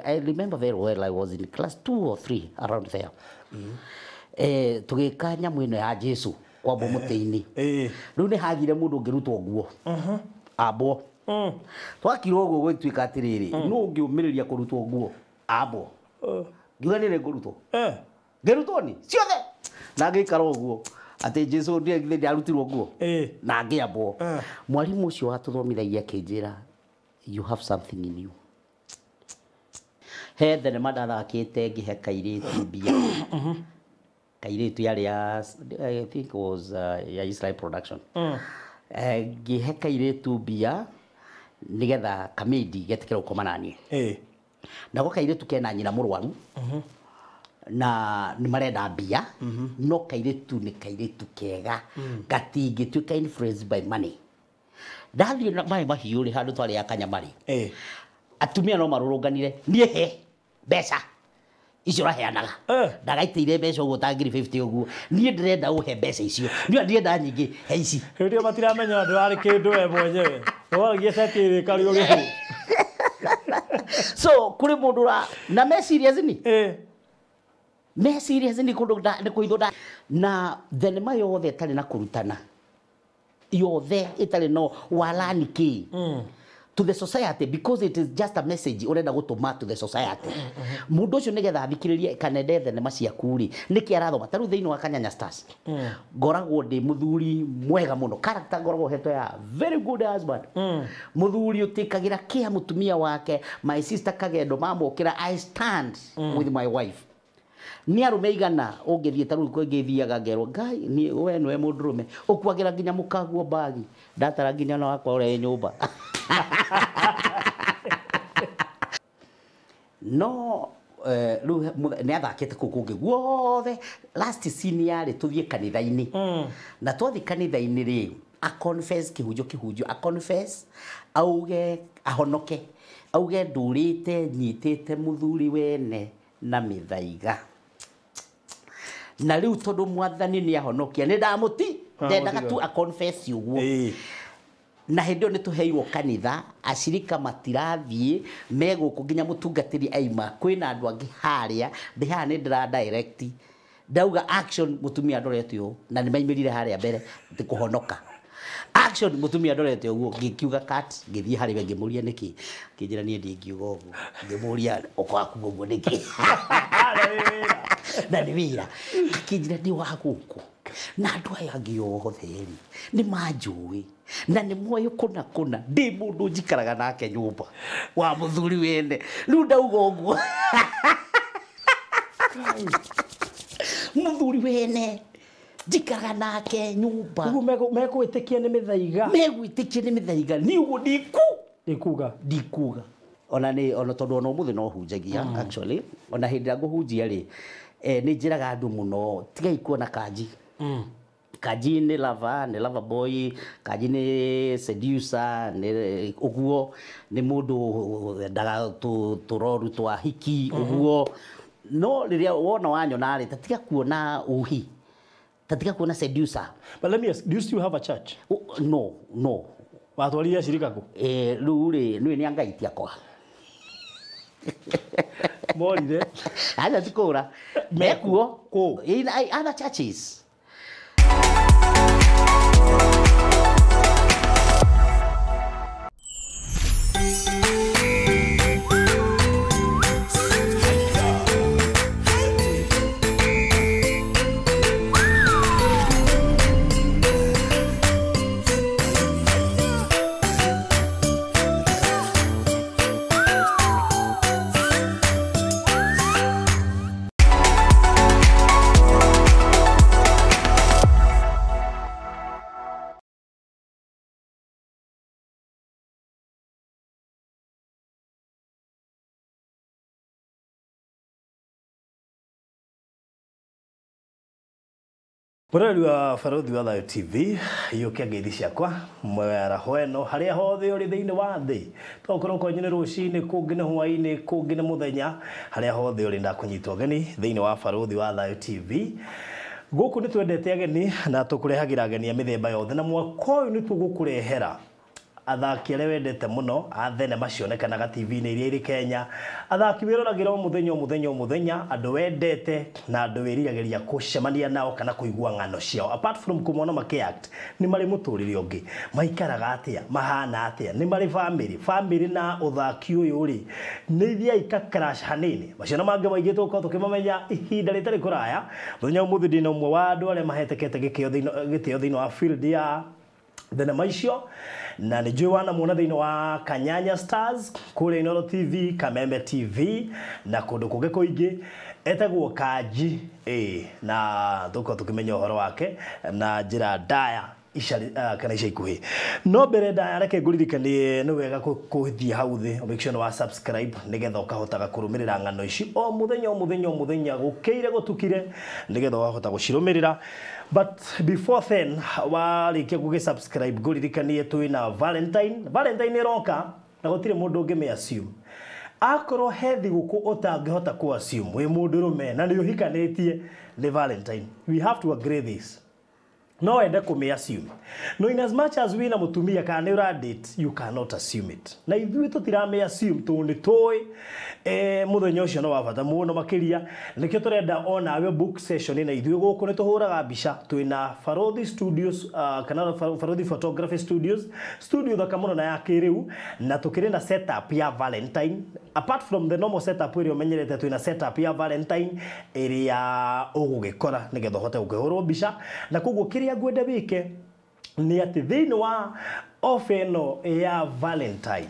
I remember very well, I was in class 2 or 3 around there. Tugika nyamu ino ya Jesu kwa bomuteini. Riu ni hagire mundu ngirutwo guo. Abo. Twakirwo guo gwituika atiriri, no ngiumiriria kurutwo guo. Abo. Ngiuga ni ngurutwo. Ngirutwo ni ciothe. Na ngikara guo. Ate Jesu ndi arutirwo guo. Na ngiambo. Mwalimu ucio watuthomithagia kinjira, you have something in you. He thenema ndathakite ngihe kairitu mbia. Kairitu yari ya, I think it was ya Israel production. Ngihe kairitu mbia nigetha kamedi getikira ukomana nanie. Nako kairitu kena nyina murwaru. Na ni marenda mbia. No kairitu ni kairitu kega. Gatingituika influenced by money. Ndathi na mai mahiu ri handu twari ya Kanyamari. Atumia no marurunganire nie he mbeca icio raheanaga ndagaitire mbeca uguo ta ngiri 50 uguo nie ndirenda uhe mbeca icio nie ndirenda nyingi he ici ndio matiramenya ndwari kindu we mwenyewe wogie setire kari ugihu so kuri mundu ra na me serious ni me serious ni kundu ni kuithoda na thenema yothe tari na kurutana yothe itari no walani ki to the society, because it is just a message urenda gutuma to the society. Mundu ucio nigetha thikiririe kanende thenema ciaku ri niki arathoma taru thiini wa Kanyanya Stars. Ngoragwo ndi muthuri mwega muno, character ngoragwo heto ya very good husband. Muthuri utikagira kia mutumia wake, my sister Kagendo mamukira, I stand with my wife. Ni arume igana ungithie taru ngithiaga ngerwo ngai ni we nwe mundurume ukwagira nginya mukaguo bagi ndatara nginya na wakwa ure nyumba. No ni athakite kukungi guothe last scene yari tuthie kanitha-ini na twathi kanitha-ini ri a confess kihunjo a confess auge ahonoke auge ndurite nyitite muthuri wene na mithaiga na riu tondu mwathani ni ahonokia ni ndamuti ndendaga tu a confess uguo na hindio ni tuheirwo kanitha ashirika matirathie meguku nginya mutungatiri aima kwina andu angi haria ndiha ni ndira direct ndauga action mutumia ndorete yo na ni maimirire haria mbere ndikuhonoka action mutumia ndorete uguo ngikiuga cut ngithie hari we ngimuria niki kinjira ni ndingiuga uguo ngimuria okwaku uguo niki na ni wira kinjira ni waguku na andu aya angi othe ri ni manjui na ni moyo kuna ndi mundu njikaraga nake nyumba wa muthuri wene riu ndauga uguo muthuri wene njikaraga nake nyumba uguo megwitikia ni mithaiga ni uguo ndikuga ona tondu ona umuthi no hunjagia actually ona hindi ya guhunjia ri ni njiraga andu muno tigai kuona kanji Kaji ni lover boy, Kaji ni seducer, ni uguo, ni mundu daga turoru twa hiki uguo. No riria wona wanyona ri tatiga kuona uhi. Tatiga kuona seducer. But let me ask, do you still have a church? No. Watwaria shirika ku? Ruri ni angaiti akwa. Morire. Ana tikora. Mekuo ko in other churches. Burari wa Farodhi wa Thayo TV yukia ngeithi ciakwa mwera hweno haria hothe uri thiini wa thi tokorwo konyene rucini kungine hwaini kungine muthenya haria hothe uri ndakunyitwo geni thiini wa Farodhi wa Thayo TV guku ni twendete ageni na tukurehagira ageni a mithemba yothe na mwaka uyu ni tugukurehera athaki arĩa wendete mũno a thenema cionekanaga TV-inĩ iria irĩ Kenya, athaki wĩroragĩra o mũthenya andũ wendete na andũ wĩriragĩria gũcemania nao kana kũigua ng'ano ciao. Apart from kũmona makĩact, nĩ marĩ mũtũrĩre ũngĩ, maikaraga atĩa, mahana atĩa, nĩ marĩ family na ũthaki ũyũ rĩ nĩ ithiaga ika-crash hanini. Macio na mangĩ maingĩ tũgũkorwo tũkĩmamenya ihinda rĩtarĩ kũraya. Mũthenya ũmũthĩ ndĩna ũmwe wa andũ arĩa mahetekete gĩtĩo thĩinĩ wa field ya thenema icio, na nĩ njũĩ wanamuona thĩinĩ wa Kanyanya Stars, kũrĩa Inooro TV, Kameme TV na kũndũ kũngĩ kũingĩ. Etagwo Kanji, na tũkorwo tũkĩmenya ũhoro wake na njĩra ndaya kana ica ikuhĩ. No mbere ndaya reke ngũririkanie nĩ wega kũhithia hau thĩ, make sure wa subscribe nĩgetha ũkahotaga kũrũmĩrĩra ng'ano ici o mũthenya gũkĩire gũtukire nĩgetha wahota gũcirũmĩrĩra. But before then, warĩkia gũgĩ-subscribe ngũririkanie twĩna Valentine ĩroka na gũtirĩ mũndũ ũngĩmĩ-assume. Akorwo he thigũkũ ũtangĩhota kũ-assume wĩ mũndũrũme na nĩ ũhikanĩtie nĩ Valentine. We have to agree this. No wende kũmĩ-assume. No in as much as wĩna mũtumia kana nĩ ũra-date, you cannot assume it. Na ithuĩ tũtiramĩ-assume tondũ nĩ tũĩ mũthenya ũcio no wa bata mũno makĩria. Nĩkĩo tũrenda onawe book session na ithuĩ gũkũ nĩ tũhũraga mbica. Twĩna Farodhi Studios kana Farodhi Photography Studios, studio thaka mũno na ya kĩrĩu, na tũkĩrĩ na setup ya Valentine. Apart from the normal setup ĩrĩa ũmenyerete, twĩna setup ya Valentine ĩrĩa ũgũgĩkora nĩgetha ũhote gũkĩhũrwo mbica. Na koguo kĩrĩa ngwenda wĩke nĩ atĩ thĩinĩ wa offer ĩno ya Valentine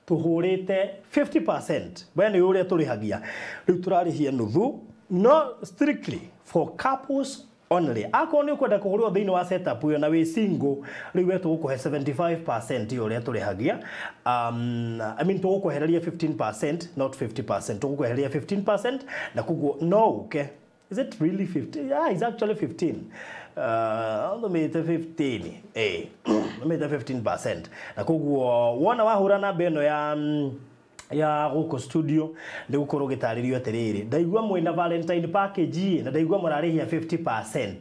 tuhurite 50%. Baya nĩ ũrĩa tũrĩhagia. Rĩu tũrarĩhia nuthu, no strictly for couples only. Akorwo nĩ ũkwenda kũhũrwo thĩinĩ wa setup ĩyo na wĩ single, rĩu we tũgũkũhe 75% ya ũrĩa tũrĩhagia. I mean tũgũkũhereria 15%, not 50%. Tũgũkũhereria 15% na koguo no ũke. Is it really 50? Yeah, it's actually 15. I'll make it 15. I'll make it 15%. Na koguo wona wahura namba ĩno ya gũkũ studio nĩ gũkorwo gĩtarĩrio atĩrĩrĩ, ndaigua mwĩna Valentine package na ndaigua mũrarĩhia 50%.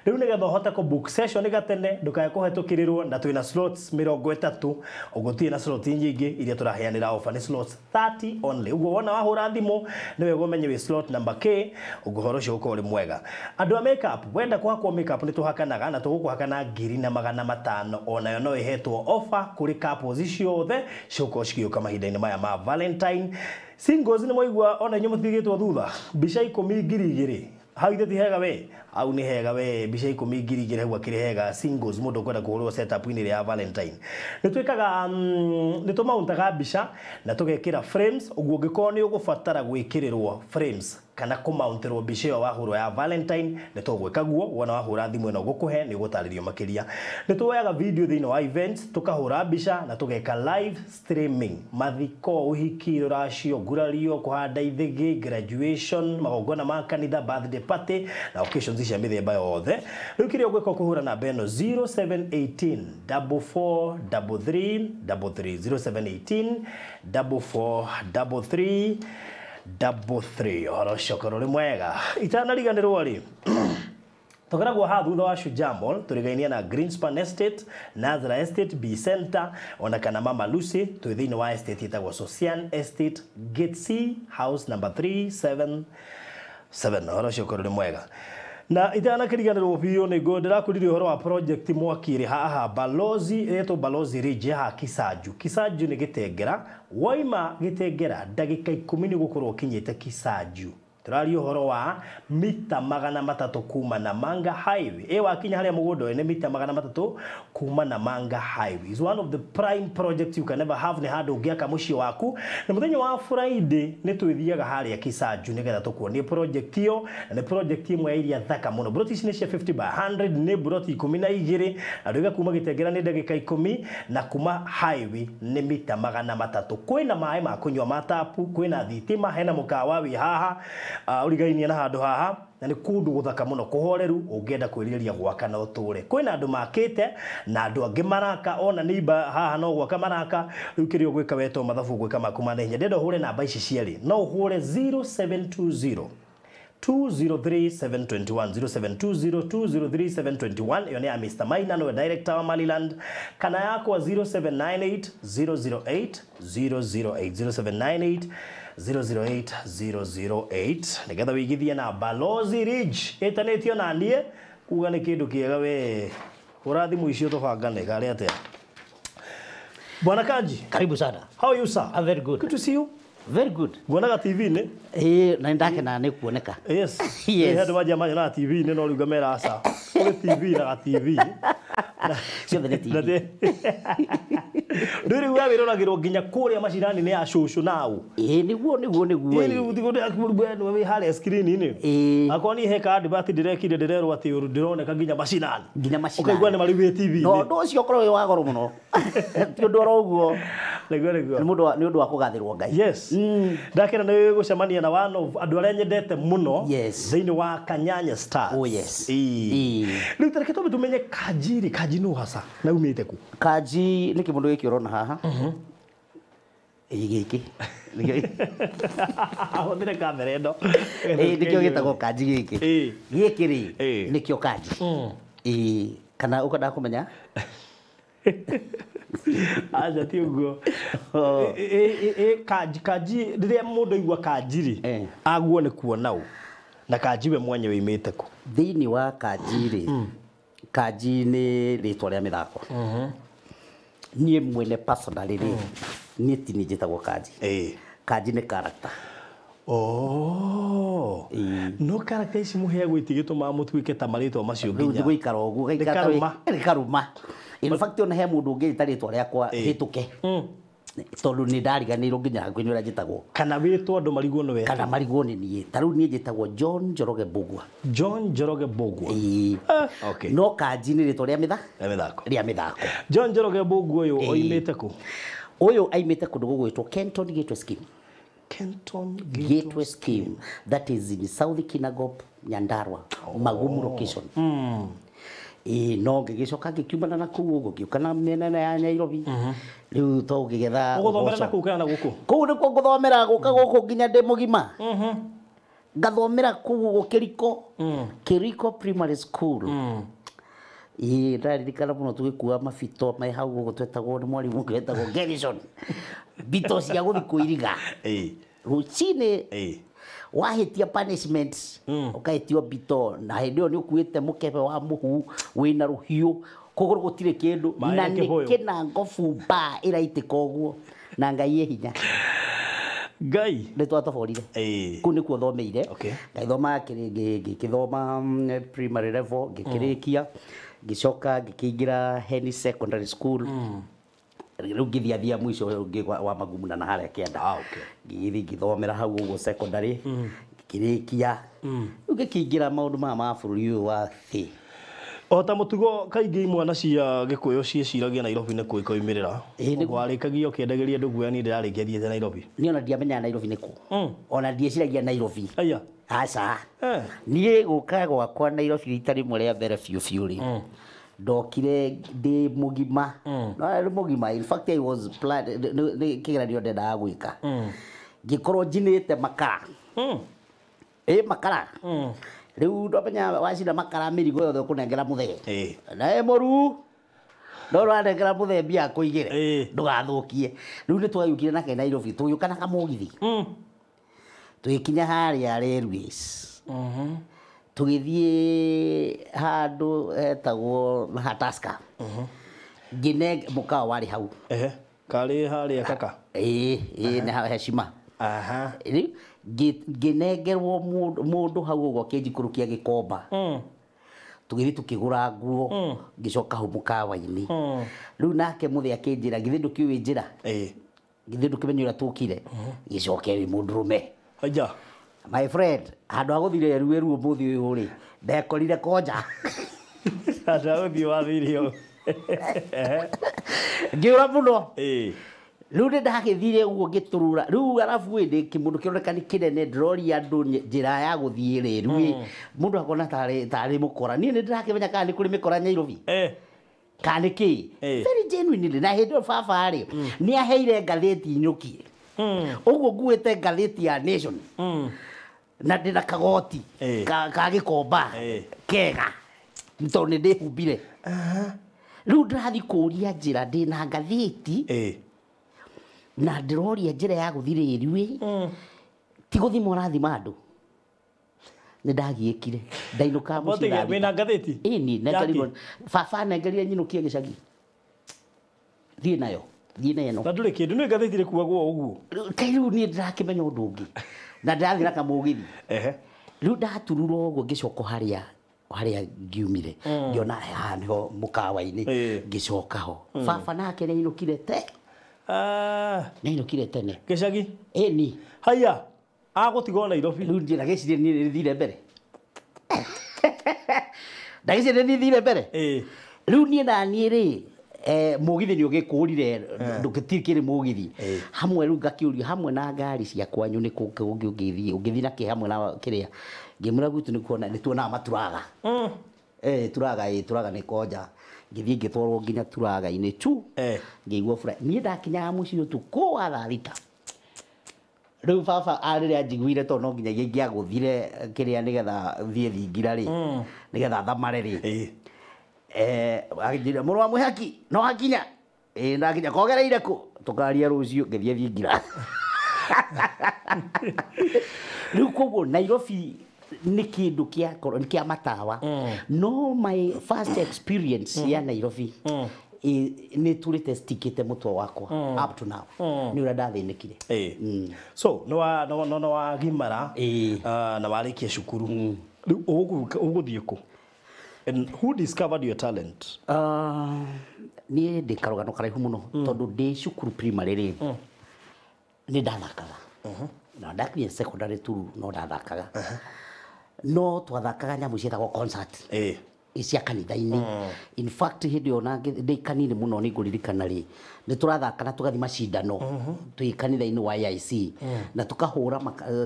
Rĩu nĩgetha ũhote kũ book session gatene ndũkae kũhetũkĩrĩrwo, na twĩna slots 30. Ũgũtirĩ na slots nyingĩ iria tũraheanĩra offer, nĩ slots 30 only. Ũguo wona wahũra thimũ nĩ wega ũmenye wĩ slot number K, ũhoro ũcio ũkorwo ũrĩ mwega. Andũ a makeup, wenda kũhakwo makeup nĩ tũhakanaga na tũgũkũhaka na 1500. Onayo no ĩhetwo offer kũrĩ couples ciothe ciũkorwo cigĩũka mahinda-inĩ maya ma Valentine. Singles nĩ mwaigua ona inyuĩ mũtigĩtwo thutha, mbica 10,200 hau ithe ti hega we, au nĩ hega we, mbica 10,200 hau akĩrĩ hega. Singles mũndũ ũkwenda kũhũrwo setup-inĩ ya Valentine nĩ twĩkaga nĩ tũmauntaga mbica na tũgekĩra frames. Ũguo ũngĩkorwo nĩ ũgũbatara gwĩkĩrĩrwo frames kana kũmaunterwo mbica ĩyo wahũrwo ya Valentine, nĩ tũgwĩka guo. Wona wahũra thimũ ĩno gũkũhe nĩ ũgũtarĩrio makĩria. Nĩ tuoyaga video thĩinĩ wa events, tũkahũra mbica na tũgeka live streaming. Mathiko, ũhiki, rũracio, ngurario, kũhanda ithĩgĩ, graduation, magongona ma kanitha, birthday party na occasions cia mĩthemba yothe. Rĩu kĩrĩa ũgwĩka kũhũra namba ĩno 0718 4433 0718 4433 ũhoro ũrĩ mwega. Itanariganĩrwo rĩ, tũkoragwo haha thutha wa Shujaa Mall, tũrigainie na Greenspan Estate, Nazara Estate, B Center, ona kana Mama Lucy. Twĩ thĩinĩ wa estate ĩtagwo Socian Estate, Gate C, house number 377. Ũhoro ũcio ũrĩ mwega. Na itanakĩriganĩrwo biũ nĩ ndĩrakũririe ũhoro wa project mwakĩrĩ haha Balozi, ĩtwo Balozi Ridge haha Kisaju. Kisaju nĩ Gĩtengera, waima Gĩtengera ndagĩka 10 nĩ gũkorwo ũkinyĩte Kisaju. Tũraria ũhoro wa mita 300 kuma Namanga Highway. Wakinya harĩa mũgũnda ũyũ nĩ mita 300 kuma Namanga Highway. It's one of the prime projects you can never have. Nĩ handũ ũngĩaka mũciĩ waku. Na mũthenya wa Friday nĩ twĩthiaga harĩa Kisaju nĩgetha tũkuonie project ĩyo. Na nĩ project ĩmwe ya iria thaka mũno. Broti ici nĩ cia 50 by 100, nĩ broti 12. Andũ iga kuma Gĩtengera nĩ ndagĩka 10 na kuma highway nĩ mita 300. Kwĩna maĩ ma kũnyua ma tapu, kwĩna thitima, hena mũkawa wĩ haha. Urigainie na handũ haha na nĩ kũndũ gũthaka mũno kũhoreru ũngĩenda kwĩrirĩria gwaka na ũtũre. Kwĩna andũ makĩte na andũ angĩ maraka, ona nĩiba haha no gwaka maraka. Rĩu kĩrĩa ũgwĩka weto mathabu ũgwĩka maku ma naihenya. Ndenda ũhũre namba ici cierĩ. No ũhũre 0720 203-721 0720-203-721 iyo ni ya Mr. Maina no director wa Maliland kana yako wa 0798-008-008 0798-008-008 nigetha wigithie na Balozi Ridge etanetio na nie kuga ni kindu kiega we urathimu icio tubangane gari atia Bwana Kanji Karibu sana. How are you sir? I'm very good. Good to see you. Very good. Guonaga TV ni? Na ndake na nĩ kuoneka. Yes. Yes. Hadi maji amanya na TV ni no riuga mera asa. Kule TV na TV. Ciothe nĩ TV. Nduri wa wĩra ũragĩrwo nginya kũrĩa macindani nĩ ya cũcũ nau. Nĩguo. Nĩguo akũrũbeno we harĩa screen-inĩ. Akoni he card bati ndirekire ndirerwo atĩ ndironeka nginya macindani. Ũkaigua nĩ marugĩte TV. No ũndũ ũcio ũkorwo wĩ wa goro mũno. Ti ũndũ oro ũguo. Nĩguo. Nĩ ũndũ wa kũgathĩrwo Ngai. Yes. Ndakena nĩ gũcemania na one of andũ arĩa nyendete mũno thĩinĩ wa Kanyanya Stars. Oh yes. Rĩu tareke tumenye Kanji no hasa na umĩte ku. Kanji nĩ kĩmũndũ gĩkĩ ũrona haha. Gĩkĩ. Ahũthĩre kamera ĩno. Nĩkĩo gĩtagwo Kanji gĩkĩ. Gĩkĩ rĩ nĩkĩo Kanji. Kana ũkenda kũmenya? Aja ti uguo. Kanji rĩrĩa mũndũ aigua Kanji rĩ aguo nĩ kuona ũ na Kanji we mwenyewe imĩte ku. Thĩinĩ wa Kanji rĩ Kanji nĩ rĩtwa rĩa mĩthako. Niĩ mwene personally rĩ niĩ ti niĩ njĩtagwo Kanji. Kanji nĩ character. Oh. No character ici mũheagwo itigĩtũmaga mũtuĩke ta marĩtwa macio nginya. Rĩu gũikara ũguo gĩkaruma. In fact ona he mũndũ ũngĩ rĩta rĩtwa rĩakwa hĩtũke. Tondũ nĩ ndariganĩirwo nginya hakuhĩ nĩ ũrĩa njĩtagwo. Kana wĩtwo andũ marigwo nĩ we. Kana marigwo nĩ niĩ. Ta rĩu niĩ njĩtagwo John Njoroge Mbũgua. John Njoroge Mbũgua. Okay. No Kanji nĩ rĩtwa rĩa mĩthako. John Njoroge Mbũgua ũyũ oimĩte ku? Ũyũ aimĩte kũndũ gũgwĩtwo Kenton Gateway Scheme. Kenton Gateway Scheme. That is in South Kinangop, Nyandarua, Magumu location. No ngĩgĩcoka ngĩkiumana na kũu ũguo ngĩũka na mĩena ya Nairobi. Rĩu to ngĩgetha ũgũthomera na kũu kana gũkũ? Kũu nĩkuo ngũthomera gũka gũkũ nginya ndĩ mũgima. Ngathomera kũu Kĩriko Primary School. Ndaririkana mũno tũgĩkua mabito me hau ũguo twetagwo nĩ mwarimũ ũngĩ wetagwo Gerrison. Bito cia gũthiĩ kũiriga. Rũcinĩ wahĩtia punishment ũkahĩtio bito na hĩndĩ ĩyo nĩ ũkuĩte mũkebe wa mũhu wĩna rũhiũ kũgũrũ gũtirĩ kĩndũ na nĩ kĩnango bumba ĩraitĩka ũguo na Ngai ĩ hinya. Ngai nĩ twatoborire. Kũu nĩkuo thomeire. Ngĩthoma ngĩthoma primary level ngĩkĩrĩkia ngĩcoka ngĩkĩingĩra Heni Secondary School. Rĩu ngĩthiathia mũico ũngĩ wa Magumu na harĩa kĩanda. Ngĩthiĩ ngĩthomera hau ũguo secondary ngĩrĩkia. Rĩu ngĩkĩingĩra maũndũ ma bũrũri ũyũ wa thĩ. O ta mũtugo kaingĩ imwana cia Gĩkũyũ ciĩciragia Nairobi nĩ kũ ikoimĩrĩra. Warĩkagia ũkĩendagĩria andũ guoya niĩ ndĩrarĩkia thiĩte Nairobi. Niĩ ona ndiamenyaga Nairobi nĩ kũ. Ona ndieciragia Nairobi. Aya. Aca. Niĩ gũka gwakwa Nairobi rita rĩmwe rĩa mbere biũ rĩ. Ndokire ndĩ mũgima. No nĩ mũgima. In fact I was planned kĩgeranio ndendaga gwĩka. Ngĩkorwo njinĩte makara. Makara. Rĩu ndamenya wacina makara mĩrigo yothe ũkũnengera mũthee. Na mũru. No ũranengera mũthee mbia kũigĩre. Ndũgathũkie. Rĩu nĩ twagĩũkire nake Nairobi tũgĩũka na kamũgithi. Tũgĩkinya harĩa Railways. Tũgĩthiĩ handũ hetagwo Hataska. Ngĩne mũkawa warĩ hau. Karĩ harĩa kaka. Nĩ Heshima. Rĩu ngĩnengerwo mũndũ hau ũguo akĩnjikũrũkia gĩkomba. Tũgĩthiĩ tũkĩgũra nguo ngĩcoka hau mũkawa-inĩ. Rĩu nake mũthee akĩnjĩra githĩ ndũkĩũĩ njĩra. Githĩ ndũkĩmenya ũrĩa tũkire. Gĩcoke wĩ mũndũrũme. My friend, handũ ha gũthire ruo mũthĩ ũyũ rĩ ndekorire koja. Handũ ha gũthiĩ wathirio. Ngĩũra mũno. Rĩu nĩ ndagĩthire ũguo ngĩtũrũra. Rĩu arabu ndĩ kĩmũndũ kĩroneka nĩ kĩnene ndĩroria andũ njĩra ya gũthiĩ rĩru. Mũndũ akona tarĩ mũkora. Niĩ nĩ ndĩrakĩmenya kana nĩ kũrĩ mĩkora Nairobi. Kana nĩkĩ? Very genuinely. Na hĩndĩ ĩyo baba rĩ nĩ aheire ngathĩti nyũkie. Ũguo nguĩte ngathĩti ya Nation. na ndina kagoti ka gikomba kega tondu ni ndihumbire riu ndirathi kuria njira ndina ngathiti na ndiroria njira ya guthire riu ti guthima urathima andu ni ndagiikire ndainuka mucira wina ngathiti ni nengerirwo baba nengerire nyinukie gicagi thie nayo no na nduri kindu ni ngathiti ri kuagwo uguo kairu ni ndirakimenya undu ungi na ndirathira kamugithi riu ndatururwo uguo ngicoka haria ngiumire ngiona niho mukawa-ini ngicoka ho baba nake ninukire te ninukire tene gicagi ni haya agutigo Nairobi riu njira gicirie ni thire mbere ndagicirie ni thire mbere riu nie na nie ri mugithi ni ugikurire ndugitikire mugithi hamwe riu ngakiuria hamwe na ngari cia kwanyu ni ungithi na ki hamwe na kiria ngimura gwitu ni kuona ni tuona maturaga turaga ni koja ngithii ngitwarwo nginya turaga-ini tu ngĩigua furaha niĩ ndakinyaga mũciĩ ũtukũ wa thaa thita riu baba arĩrĩa njiguire tondũ no nginyagia ingĩagũthire kĩrĩa nĩgetha thiĩ thingira rĩ nĩgetha thamare rĩ akĩnjĩra mũrũ wa mwĩhaki no hakinya ndakinya kogereire kũ tũkaria rũciũ ngĩthiĩ thingira riu koguo Nairobi ni kindu kia matawa no my first experience ya Nairobi ni turite stikite mutwe wakwa up to now ni ura ndathinikire so no wa gimara na warikia cukuru uguthie ku and who discovered your talent ni ndikarugano karaihu muno tondu ndi cukuru primary ri ni ndathakaga na ndakinya secondary tu no ndathakaga no twathakaga nyamu cietagwo concert cia kanitha-ini in fact hindi ona ndi kanini muno ni nguririkana ri ni turathaka na tugathi macindano twi kanitha-ini wa AIC na tukahura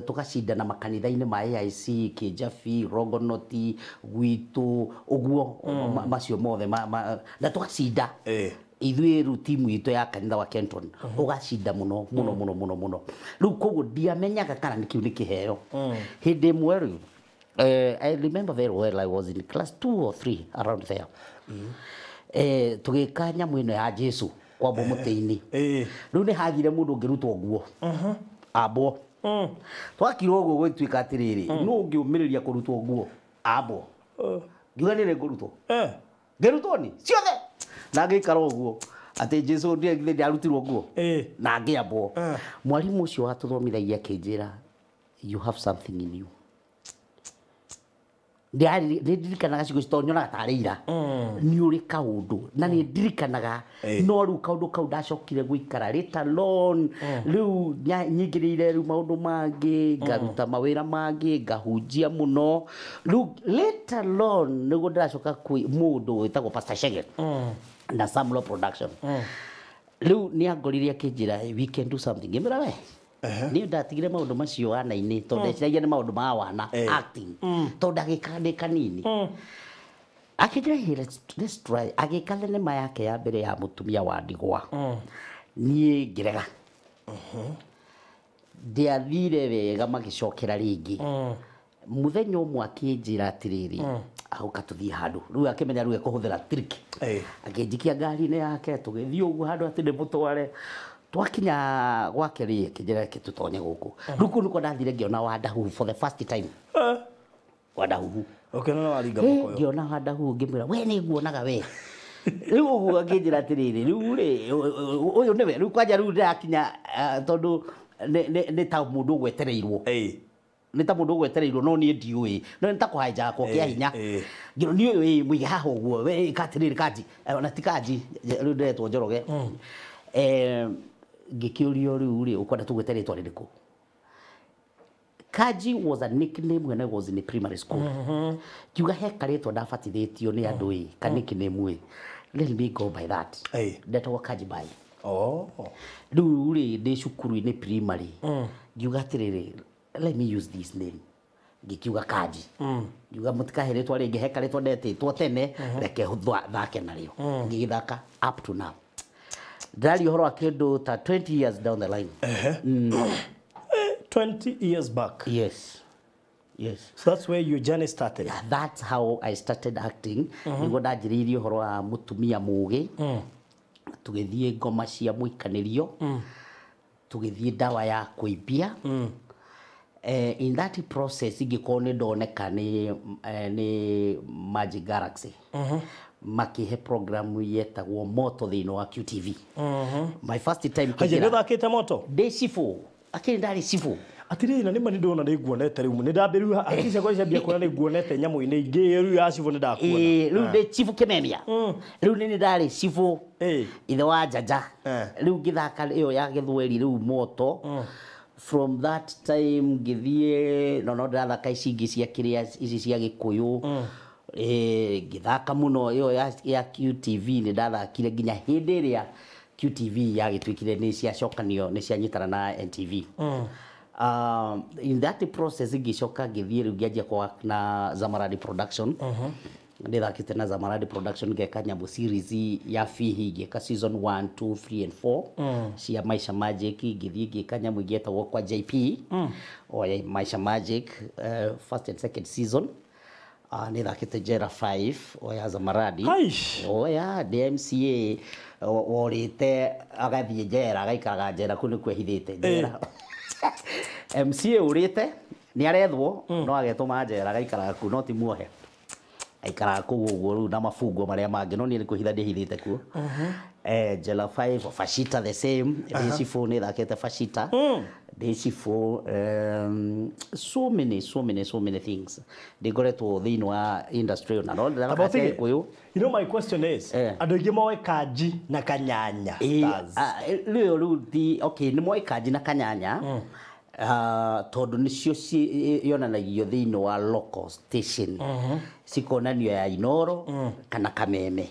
tukacindana makanitha-ini ma AIC Kijabi Rogonoti Gwitu uguo macio mothe na tugacinda ithuĩ rĩu timu itũ ya kanitha wa Kenton ugacinda muno riu koguo ndiamenyaga kana nĩ kiu nĩ kĩheo hindi ĩmwe rĩu I remember very well I was in class 2 or 3 around there tugika nyamu ino ya Jesu kwa mũtĩ-inĩ riu nĩ hagire mũndũ ngĩrutwo nguo abo twakirwo ũguo gwĩtuĩka atĩrĩrĩ no ũngĩũmĩrĩria kũrutwo nguo abo ngiuga nĩ ngũrutwo ngĩrutwo ni ciothe na ngĩikara ũguo atĩ Jesu ndiye arutirwo nguo na ngĩambwo mwarimu ũcio watũthomithagia akĩnjĩra you have something in you ndirikanaga cigo citonyonaga tarĩ ira nĩ ũrĩ kaũndũ na nĩ ndirikanaga no rĩu kaũndũ kau ndacokire gũikara later on rĩu nyingĩrĩire rĩu maũndũ mangĩ ngaruta mawĩra mangĩ ngahunjia mũno rĩu later on nĩguo ndĩracoka kwĩ mũndũ wĩtagwo Pastor Shege na Samuel Production rĩu nĩ angorire akĩnjĩra we can do something ngĩmwĩra we ni ndatigire maundu macio wana-ini tondu ndeciragia ni maundu ma wana acting tondu ndagika ndi kanini akĩnjĩra let's try agĩka thenema yake ya mbere ya mũtumia wa ndigwa niĩ ngĩrega ndiathire wega magĩcokera rĩngĩ muthenya ũmwe akĩnjĩra atĩrĩrĩ aũka tũthiĩ handũ rĩu akĩmenya rĩu ekũhũthĩra trick akĩnjikia ngari-inĩ yake tũgĩthiĩ ũguo handũ atĩ ndĩmũtware twakinya gwake ri kijera tutonye guku ruku niko ndathire ngiona Wadahu for the first time Wadahu na waringa mukoyo ngiona Wadahu ngimwira we ni nguonaga we riu uguo ngijira atiriri riu ri uyu niwe riu kwanja riu ndakinya tondu ni ta mundu gwetereirwo ni ta mundu gwetereirwo no ni ndiui no ni ta kuhaija kwa kia hinya ngiro ni uyu muige haha uguo we katiriri kaji ona tikaji riu ndetwo Njoroge ngĩkĩũrio rĩu rĩ ũkwenda tũgwĩte rĩtwa rĩrĩkũ Kaji was a nickname when I was in the primary school kiuga he karĩtwa ndabatithĩtio nĩ andũ ĩ ka nickname let me go by that ndetagwo Kaji Bai rĩu rĩ ndĩ cukuru-inĩ primary ngiuga atĩrĩrĩ let me use this name ngikiuga Kaji ngiuga mũtikahe rĩtwa rĩngĩ he karĩtwa ndetĩtwo tene reke thake narĩo ngĩgĩthaka up to now Dali horo akedo ta 20 years down the line 20 years back yes Yes. So that's where your journey started. That's how I started acting. Niguo ndanjiriirie uhoro wa mutumia mugi. Tugithie ngoma cia muikanirio. Tugithie dawa ya kuibia. In that process ingĩkorwo nĩ ndoneka nĩ Magic Galaxy. Makihe program yetagwo Moto thĩinĩ wa QTV. My first time Haje nĩ thakĩte Moto? Ndĩ cibũ. Akĩrĩ ndarĩ cibũ. Atiri na nima ndona nĩ nguonete rĩu nĩ ndambĩrĩu akĩca kwa icambia kuona nĩ nguonete nyamũ-inĩ ingĩ rĩu ya cibũ nĩ ndakuona. Rĩu ndĩ cibũ Kĩmemia. Rĩu nĩ ndarĩ cibũ ithe wa Jaja. Rĩu ngĩthaka ĩyo ya Gĩthweri rĩu Moto. From that time ngĩthiĩ no ndathaka ici ingĩ cia kĩrĩa ici cia Gĩkũyũ. Ngĩthaka mũno ĩyo ya QTV nĩ ndathakire nginya hĩndĩ ĩrĩa QTV yagĩtuĩkire nĩ ciacokanio nĩ cianyitana na NTV. In that process ngĩcoka ngĩthiĩ rĩu ngĩanjia kwa na Zamaradi Production. Ndĩthakĩte na Zamaradi Production ngeka nyamũ series ya Fihi ngĩka season 1, 2, 3 and 4 cia Maisha Magic. Ngĩthiĩ ngĩka nyamũ ĩgetagwo kwa JP o ya Maisha Magic first and second season. Nĩthakĩte Jera 5 o ya Zamaradi. O ya DMCA orĩte agathiĩ njera agaikaraga njera kũu nĩkuo ehithĩte njera. MCA urite ni arethwo no agetũma njera agaikaraga kũu no ti muohe aikaraga kũu ũguo rĩu na mafungo marĩa mangĩ no niĩ nĩ kũhitha ndĩhithĩte kuo. Jela 5 Fashita the same. DC4 nĩ thakĩte Fashita. DC4 so many things ngoretwo thĩinĩ wa industry na no ndakase Gĩkũyũ. You know, my question is andũ aingĩ moe Kanji na Kanyanya rĩu ti okay nĩ moe Kanji na Kanyanya tondũ nĩcio yonanagio thĩinĩ wa local station cikonanio ya Inoro kana Kameme.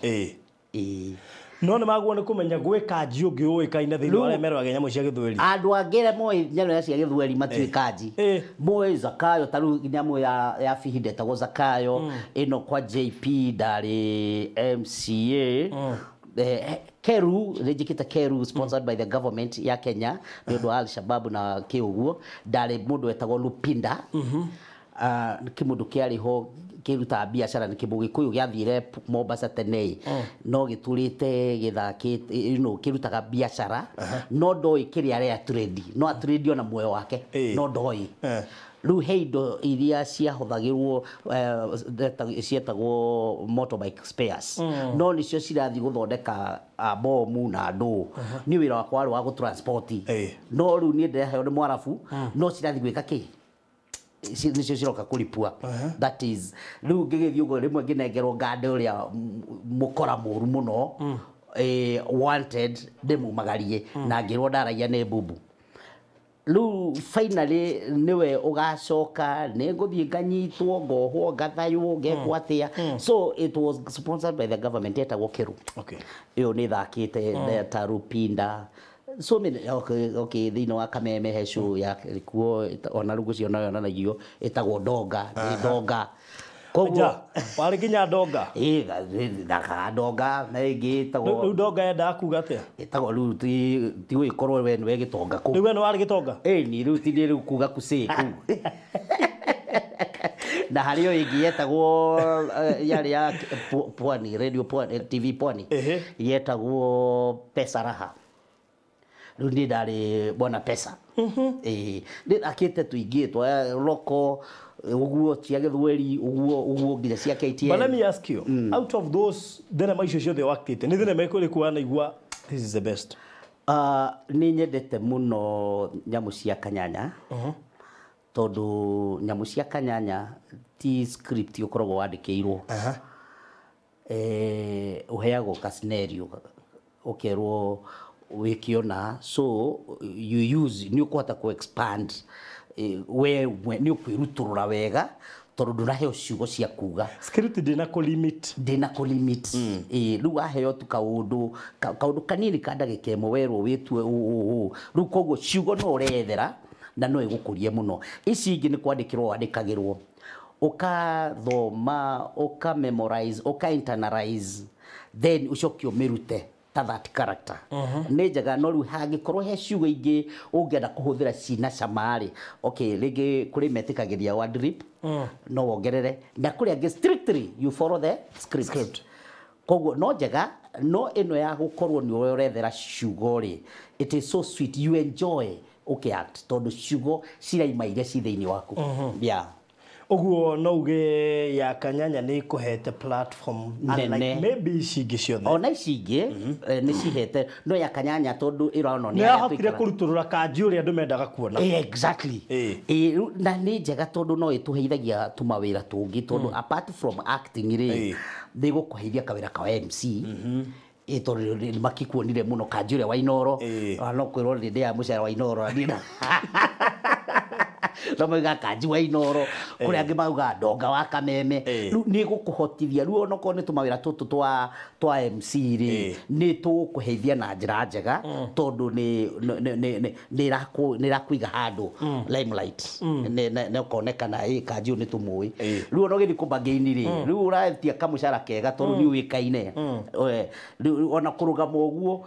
No nĩ maguo nĩ kũmenya gwĩ Kanji ũngĩ ũĩkaine thĩinĩ wa arĩa merũaga nyamũ cia Gĩthweri. Andũ angĩ moe nyamũ cia Gĩthweri matiũĩ Kanji. Moe Zakayo tarũ nyamũ ya Fihi ndetagwo Zakayo ĩno kwa JP ndarĩ MCA. Keru rejikita Keru sponsored by the government ya Kenya nĩ ũndũ wa Al-Shabaab na kĩũguo ndarĩ mũndũ wetagwo Lupinda. Kĩmũndũ kĩarĩ ho kĩruta biacara nĩ Gĩkũyũ gĩathire Mombasa tene no gĩtũrĩte gĩthakĩte kĩrutaga biacara no ndoĩ kĩrĩa arĩa trade no trade ona muoyo wake no ndoĩ. Rĩu he indo iria ciahũthagĩrwo cietagwo motorbike spares no nĩcio cirathiĩ gũthondeka bomu na ndũ nĩ wĩra wakwa warĩ wa gũtransport no rĩu niĩ ndĩraheo nĩ Mwarabu no cirathiĩ gwĩka kĩ nĩcio ciroka kũripua. That is rĩu ngĩgĩthiĩ ũguo rĩmwe ngĩnengerwo ngande ũrĩa mũkora mũru mũno wanted ndĩmumagarie na ngĩrwo ndaragia nĩ mbubu. Rĩu finally niwe ũgacoka nĩ ngũthiĩ nganyitwo ngohwo ngathaywo ngekwo atĩa. So it was sponsored by the government yetagwo Keru. Ĩyo nĩ thakĩte ta Lupinda so many okay thĩinĩ wa Kameme he show ya kuo ona rũgu cio nayo yonanagio ĩtagwo Ndonga nĩ Ndonga koguo warĩ nginya Ndonga ndaka Ndonga na ĩngĩ ĩtagwo rĩu Ndonga yendaga kuuga atĩa ĩtagwo rĩu ti gũgĩkorwo we nĩwe Gĩtonga kũu rĩu we nĩ warĩ Gĩtonga ni rĩu ti rĩu kuuga kusĩ kũu na harĩ yo ĩngĩ yetagwo yarĩ ya Pwani radio Pwani TV Pwani yetagwo Pesa Raha. Rĩu nĩ ndarĩ Bwana Pesa. Nĩ akĩte tũingĩ twa loko uguo cia Gĩthweri uguo nginya cia KTN. But let me ask you, out of those thenema icio ciothe waktĩte nĩ thenema ĩkũrĩkũ wanaigua this is the best? Nĩ nyendete mũno nyamũ cia Kanyanya tondũ nyamũ cia Kanyanya ti script ũkoragwo wandĩkĩirwo. Ũheagwo ka scenario ũkerwo wikiona so you use ni ukwata ku expand we ni ukwirutũrũra wega tondũ ndũraheo ciugo cia kuga script ndina ku limit rĩu aheo tu kaũndũ kanini ka ndagĩka ĩmwe werwo wĩtue rĩu koguo ciugo no ũrethera na no ĩgũkũrie mũno. Ici ingĩ nĩ kwandĩkĩrwo wandĩkagĩrwo ũkathoma memorize internalize then ucoke ũmĩrute ta that character nĩ njega no rĩu hangĩkorwo he ciugo ingĩ ũngĩenda kũhũthĩra cina camari okay rĩngĩ kũrĩ metĩkagĩria word rip no wongerere na kũrĩ angĩ strictly you follow the script koguo no njega no ĩno ya gũkorwo nĩ ũrethera ciugo rĩ it is so sweet you enjoy act tondũ ciugo ciraima iria ci thĩinĩ waku yeah Oguo no uge ya Kanyanya nĩ ĩkũhete platform unlike maybe ici ingĩ ciothe ona ici ingĩ nĩ cihete no ya Kanyanya tondũ ĩronwo nĩ yahotire kũrutũrũra kanji ũrĩa andũ mendaga kuona exactly na nĩ njega tondũ no ĩtũheithagia tũmawĩra tũngĩ tondũ apart from acting rĩ nĩ gũkũheithia kawĩra ka MC tondũ makikuonire mũno kanji ũrĩa wa Inoro no kwĩrwo rĩndĩ ya mũcara wa Inoro no mauga kanji wa Inoro kũrĩa angĩ mauga ndonga wa Kameme rĩu nĩ gũkũhotithia rĩu ona korwo nĩ tũmawĩra tũtũ twa MC rĩ nĩ tũkũheithia na njĩra njega tondũ nĩ ĩrakũiga handũ limelight nĩ ũkonekana kanji ũyũ nĩ tũmũĩ rĩu ona ũgĩthiĩ kũmbangi-inĩ rĩ rĩu ũratia kamũcara kega tondũ nĩ ũĩkaine ona kũrũgama ũguo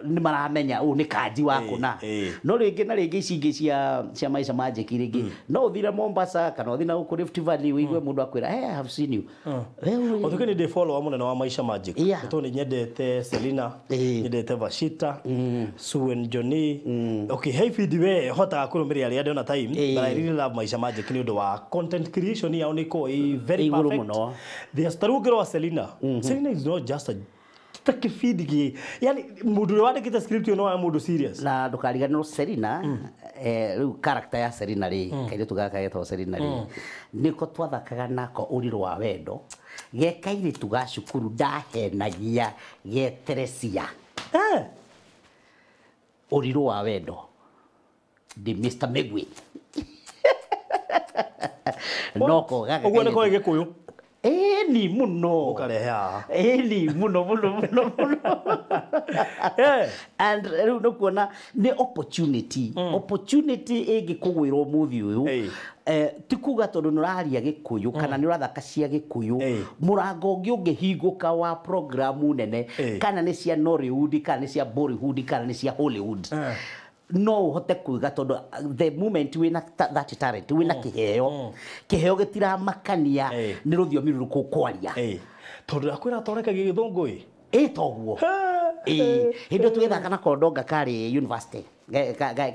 nĩ maramenya nĩ kanji wa kũna no rĩngĩ na rĩngĩ ici ingĩ cia Maisha Magic rĩngĩ no ũthire Mombasa kana ũthire na gũkũ Rift Valley wĩigue mũndũ akwĩra hey I have seen you Otuke nĩ ndĩ follower mũnene wa Maisha Magic tondũ nĩ nyendete Selina nyendete Vashita Suen Johnny okay hey feed we hotaga kũrũmĩrĩra arĩa ndona time but I really love Maisha Magic nĩ ũndũ wa content creation yao nĩ ĩkoragwo very perfect they starugero wa Selina Selina is not just a takifidi yani mundu wandikite script yo no mundu serious na ndukariganirwo Selina riu character ya Selina ri kaire tugaka getwo Selina ri niko twathakaga nako uriro wa wendo gekaire tugacukuru ndahenagia geteresia uriro wa wendo di Mr Megwe noko gaga uguo niko Gikuyu ni muno ukareha ni muno and no kuona ni opportunity ingikugwirwo muthi uyu tikuga tondu nuraria Gikuyu kana ni urathaka cia Gikuyu murango ungi ungihinguka wa programu nene kana ni cia Nollywood kana ni cia Bollywood kana ni cia Hollywood no uhote kuiga tondu the moment wina that talent wina kiheo gitiramakania ni ruthiomi ruku kwaria tondu akwira toreka githungu toguo hindu twithaka na Kodonga kari university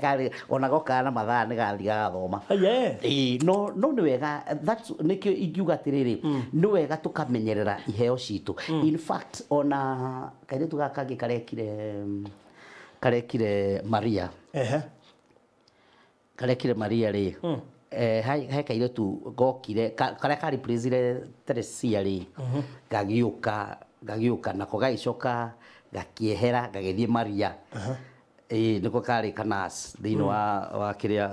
kari onago kana mathaa ni gathiga gathoma no ni wega that's nikio ingiuga atiriri ni wega tukamenyerera iheo citu in fact ona kaire tugakagi karekire Maria karekire Maria ri hai kaire tu gokire kare kari president Teresia ri gagiuka nako gaicoka gakiehera gagithie Maria niko kari kanas thini wa kiria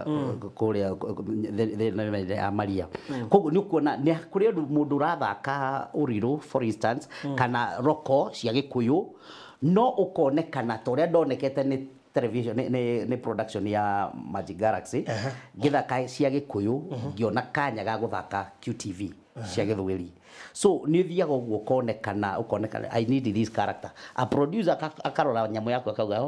kuria the Maria koguo ni kuona ni kuria mundu rathaka uriro for instance kana roko cia Gikuyu no ukonekana toria ndonekete ni television ni production ya Magic Galaxy githaka cia Gikuyu ngiona kanya ga guthaka QTV cia Githweri so ni thiaga uguo ukonekana I need this character a producer akarora nyamu yako akauga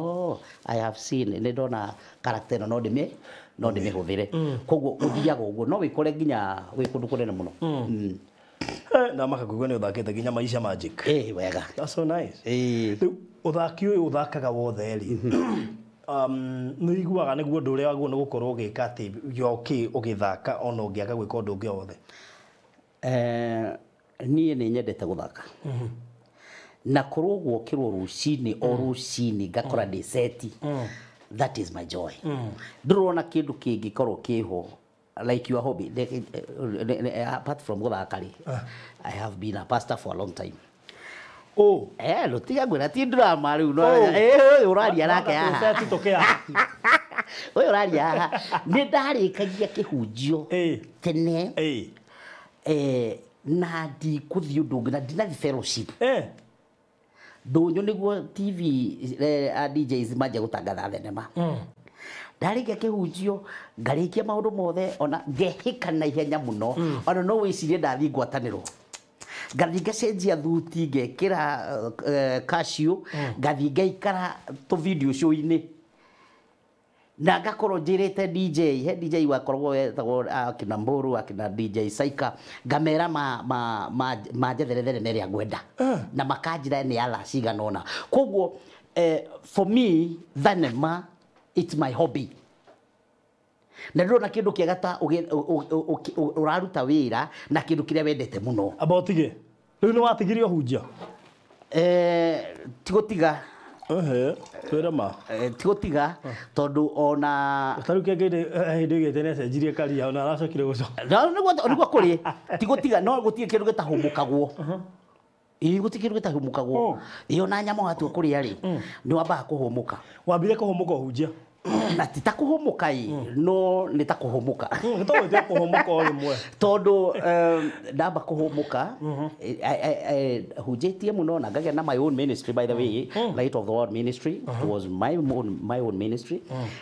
I have seen ni ndona character no ndimihũthire koguo uthiaga uguo no wikore nginya wi kundu kunene muno na makakugwa ni uthakite nginya Maisha Magic wega that's so nice uthaki uyu uthakaga wothe ri nĩ iguaga nĩguo ndũ ũrĩa waguo nĩ gũkorwo ũgĩka atĩ yoki ũgĩthaka ona ũngĩaga gwĩka ũndũ ũngĩ wothe niĩ nĩ nyendete gũthaka na korwo gwokĩrwo rũcinĩ o rũcinĩ ngakora ndĩ seti that is my joy ndũrona kĩndũ kĩngĩkorwo kĩho like your hobby apart from gũthaka ri I have been a pastor for a long time lutiga gwira ti drama riu no uraria nake haha uraria haha ni ndarikagia kihunjio tene na ndi kuthi undu ngina ndinathi fellowship ndunyu niguo TV DJs maje gutangatha thenema ndarikia kihunjio ngarikia maundu mothe ona ngehika na ihenya muno ona no wicirie ndathi ngwataniro ngathi ngacenjia thuti ngekira cashew ngathi ngaikara to video show-ini na ngakorwo njirite DJ he DJ wakorwo wetagwo akina Mburu akina DJ Saika ngamera ma njethere neria ngwenda na makanjira ni ala ciganona koguo for me thenema it's my hobby na ndona kindu kiega ta uraruta wira na kindu kiria wendete muno abotige riu ni watigirio hunjia tigotiga twira ma tigotiga tondu ona taru kengede hindi gitene cenjirie karia ona aracokire guco niguo kuri tigotiga no gutie kindu gitahumukagwo gutie kindu gitahumukagwo iyo na nyamo hatu kuria ri ni wambaga kuhumuka wambire kuhumuka hunjia na titakuhumuka no nitakuhumuka gitogete kuhumuka o rimwe tondu ndamba kuhumuka hujetie muno na ngagea na my own ministry by the way Light of the World Ministry it was my own ministry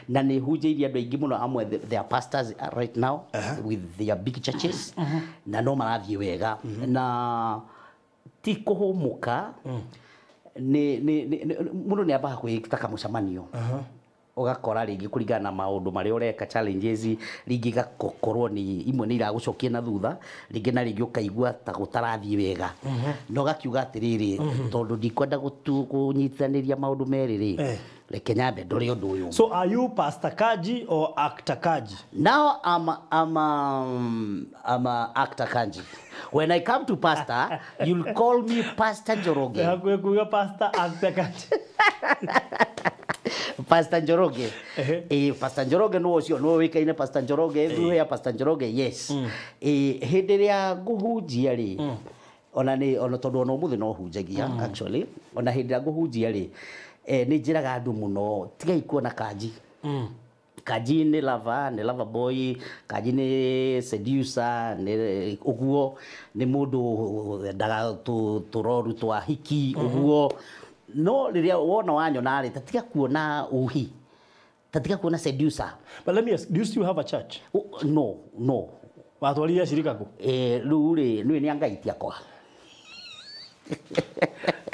na ni hujeirie andu aingi muno amwe their pastors right now with their big churches na no marathie wega na ti kuhumuka ni muno ni ambaga kwitaka mucamanio ugakora ringi kuringana na maundu mari ureka challenges ringi gakokorwo ni imwe ni iragucokia na thutha ringi na ringi ukaigua ta gutarathie wega no gakiuga atiriri tondu ndikwenda kunyitithaniria maundu meriri reke nyambe ndore undu uyu. So are you Pastor Kaji or Actor Kaji? Now I'm a Actor Kaji. When I come to pastor, you'll call me Pastor Njoroge. Hakuwa Pastor Actor Kaji. Pastor Njoroge. Pastor Njoroge no cio no wikaine Pastor Njoroge everywhere Pastor Njoroge yes. Hindi ria nguhunjia ri ona tondu ona umuthi no hunjagia actually ona hindi ria nguhunjia ri ni njiraga andu muno tigai kuona Kaji. Kaji ni lover boy, Kaji ni seducer, ni uguo ni mundu ndaga turoru twa hiki uguo no riria wona wanyona ri tatiga kuona uhi tatiga kuona seducer. But let me ask, do you still have a church? No watwaria shirika ku riu ri ni angaitia kwa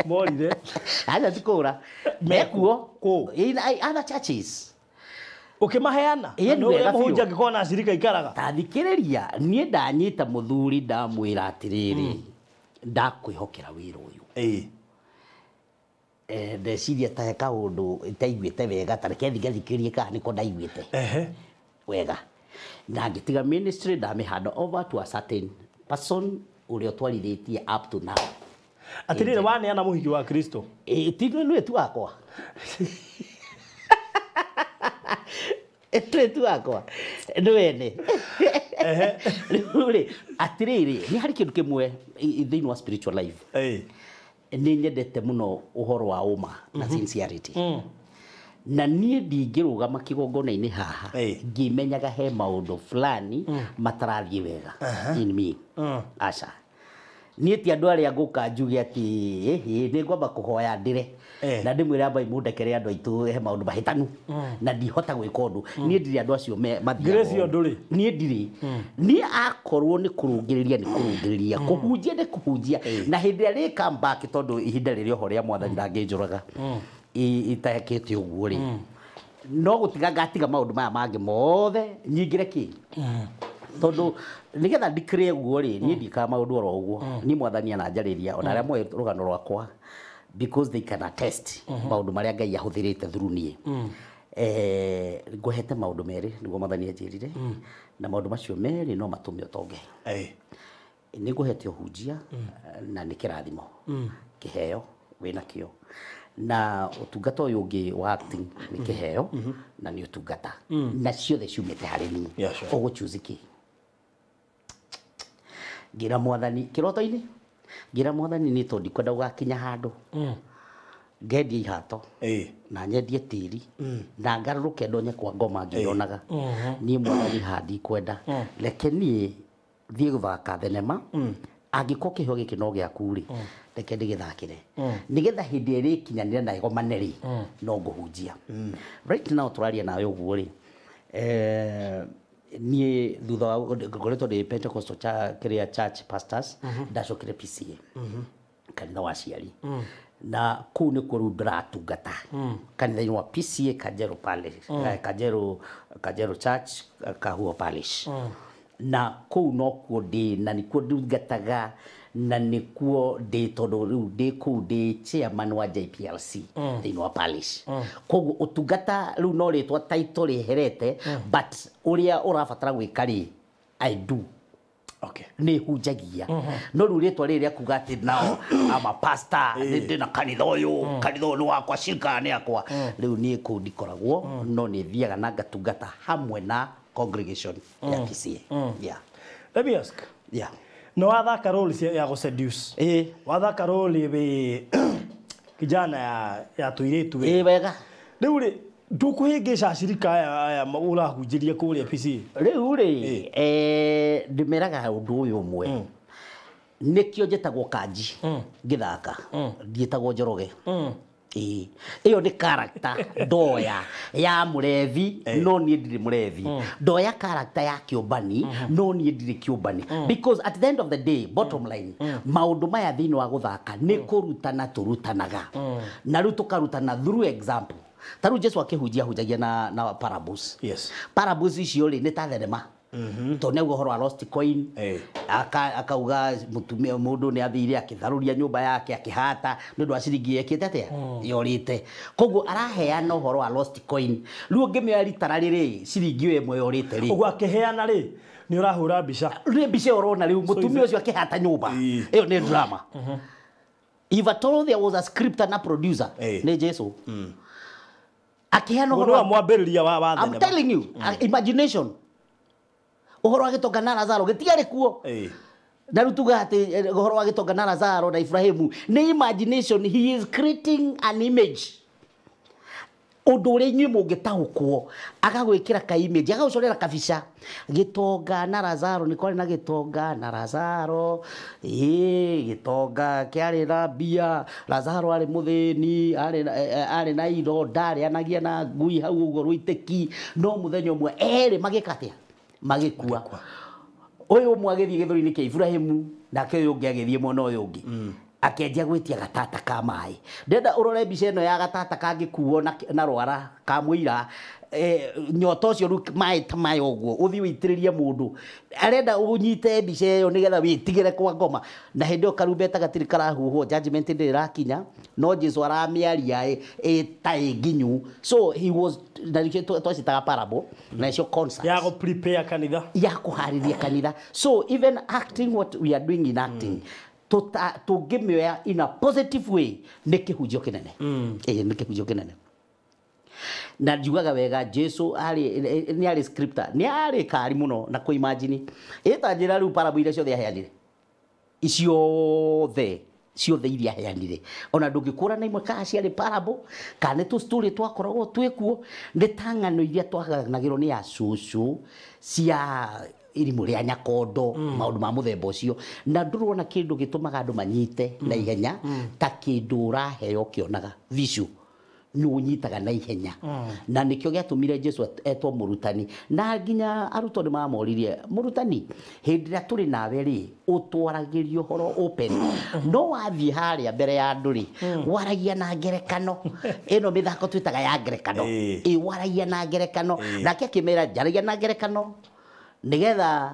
morire aja tikura mekuo ko in other churches ukimaheana no muhunjia ngikona shirika ikaraga tathikiriria nie ndanyita muthuri ndamwira atiriri ndakwihokera wira uyu ndeciria ta kaundu itaiguite wega tareke thikiririe kana niko ndaiguite wega na ngitiga ministry ndamihanda over to a certain person uria twarithetie up to now. Atiriri waneana muhiki wa Kristo tino nwe tu akwa tu akwa nwene ruri atiriri ni hari kindu kimwe thiini wa spiritual life ni nyendete muno uhoro wa uma na sincerity na nie ndingirugama kigongona-ini haha ngimenyaga he maundu fulani matarathie wega in me aca nie ti andu aria nguka njuge ati ni ngwamba kuhoya ndire na ndimwire amba imundekere andu aitu he maundu mahitanu na ndihota gwika undu nie ndiri andu acio mathia Grace yo nduri nie ndiri nie akorwo ni kurungiriria kuhunjia ni kuhunjia na hindi ria come back tondu ihinda riria horia mwathani ndanginjuraga itahekete uguo ri no gutiga ngatiga maundu maya mangi mothe nyingire ki tondu nigetha ndikire uguo ri ni ndika maundu oro uguo ni mwathani ananjariria ona aria mwe rugano rwakwa because they can attest maundu maria Ngai ahuthirite through nie nguhete maundu meri niguo mwathani anjirire na maundu macio meri no matume utonge ni nguhete uhunjia na ni kirathimo kiheo wina kio na utungata uyu ungi wa acting ni kiheo na ni utungata na ciothe ciumite hari ni uguchoose ki ngira mwathani kiroto-ini ngira mwathani ni tondi kwenda gugakinya handu ngendie ihato na nyendie tiri na ngaruruke ndonye kwa ngoma ngionaga ni mwathani handi kwenda reke nie thie guthaka thenema angiko kiheo giki no giaku ri reke ndigithakire nigetha hindi iri kinyanire na igomane ri no nguhunjia right now turaria nawe uguo ri niĩ thutha wa ngoretwo ndĩ Pentecostal church pastors ndacokire PCA kanitha wa aciari na kũu nĩkuo rĩu ndĩratungata kanitha-inĩ wa PCA Kajero Church Kahuho Parish na kũu nokuo ndĩ na nĩkuo ndungataga na nĩkuo ndĩ tondũ rĩu ndĩ kũu ndĩ chairman wa JPLC thĩinĩ wa parish koguo ũtungata rĩu no rĩtwa title rĩherete but ũrĩa ũrabatara gwĩka rĩ I do. Okay. Nĩ hunjagia no rĩu rĩtwa rĩrĩ rĩa kuga atĩ nao ama pastor ndĩ na kanitha ũyũ nĩ wakwa shirika nĩ yakwa rĩu niĩ kũu ndikoragwo no nĩ thiaga na ngatungata hamwe na congregation ya PCA. Yeah. Let me ask. Yeah. No wathaka role ya go seduce. Wathaka role be kijana ya tuiretu we. Wega. Rĩu rĩ ndukuhingica shirika aya urahunjiria kũrĩa PCA. Rĩu rĩ ndimeraga ũndũ ũyũ ũmwe. Nĩkĩo njĩtagwo kanji ngĩthaka ndiĩtagwo Njoroge. Iyo nĩ character ndoya ya mũrevi no niĩ ndirĩ mũrevi ndoya character ya kĩũmbani no niĩ ndirĩ kĩũmbani because at the end of the day bottom line maũndũ maya thĩinĩ wa gũthaka nĩ kũrutana tũrutanaga na rĩu tũkarutana through example ta rĩu Jesu akĩhunjagia na parables. Yes. Parables icio rĩ nĩ ta thenema to nĩ ũhoro wa lost coin akauga mũtumia mũndũ nĩ athire akĩtharuria nyũmba yake akĩhata nĩ ũndũ wa ciringi ĩkĩte atĩa yorĩte koguo araheana ũhoro wa lost coin rĩu ũngĩmĩaritara rĩrĩ ciringi ĩmwe yorĩte rĩ ũguo akĩheana rĩ nĩ ũrahũra mbica rĩ mbica ũrona rĩu mũtumia ũcio akĩhata nyũmba ĩyo nĩ drama. If at all there was a script and a producer nĩ Jesu akĩheana ũhoro wa mwambĩrĩria wa thenema. I'm telling you imagination ũhoro wa Gĩtonga na Lazaro gĩtiarĩ kuo na rĩu tuga atĩ ũhoro wa Gĩtonga na Lazaro na Ibrahimu nĩ imagination. He is creating an image ũndũ ũrĩa inyuĩ mũngĩtaũkwo agagwĩkĩra ka image agagũcorera kabica Gĩtonga na Lazaro nĩ kwarĩ na Gĩtonga na Lazaro Gĩtonga kĩarĩ na mbia Lazaro arĩ mũthĩni arĩ na ironda arĩanagia na ngui hau ũguo rũitĩki no mũthenya ũmwe erĩ magĩka atĩa magĩkua ũyũ ũmwe agĩthiĩ gĩthũri-inĩ kĩa Ibrahimu nake ũyũ ũngĩ agĩthiĩ mwena ũyũ ũngĩ akĩanjia gwĩtia gatata ka maĩ ndenda ũrore mbica ĩno ya gatata kangĩkuo na rwara kamũira nyota ũcio rĩu maĩ ta maĩ ũguo ũthiĩ wĩitĩrĩrie mũndũ arenda ũnyite mbica ĩyo nĩgetha wĩtigĩre kwa ngoma na hĩndĩ ĩyo karumbeta gatirĩ karahuhwo judgment ndĩrĩ ĩrakinya no Jesu aramĩaria ta ĩnginyu so he was twacitaga parable na icio concepts ya go prepare kanitha ya kũharĩria kanitha so even acting what we are doing in acting tũngĩmĩoya in a positive way nĩ kĩhunjio kĩnene nĩ kĩhunjio kĩnene na njugaga wega Jesu nĩ arĩ scripter nĩ arĩ kari mũno na kũimagine ta njĩra rĩu parable iria ciothe aheanire ciothe iria aheanire ona ndũngĩkũrana imwe kana ciarĩ parable kana nĩ tũstory twakoragwo twĩkuo nĩ ta ng'ano iria twaganagĩrwo nĩ ya cũcũ cia irimũ rĩa Nyakondo maũndũ ma mũthemba ũcio na ndũrona kĩndũ gĩtũmaga andũ manyite na ihenya ta kĩndũ ũraheo kĩonaga vision nĩ ũnyitaga na ihenya na nĩkĩo gĩatũmire Jesu etwo mũrutani na nginya arutwo nĩ mamoririe mũrutani hĩndĩ ĩrĩa tũrĩ nawe rĩ ũtwaragĩrio ũhoro open no wathiĩ harĩa mbere ya andũ rĩ waragia na ngerekano ĩno mĩthako twĩtaga ya ngerekano waragia na ngerekano nake akĩmera njaragia na ngerekano nĩgetha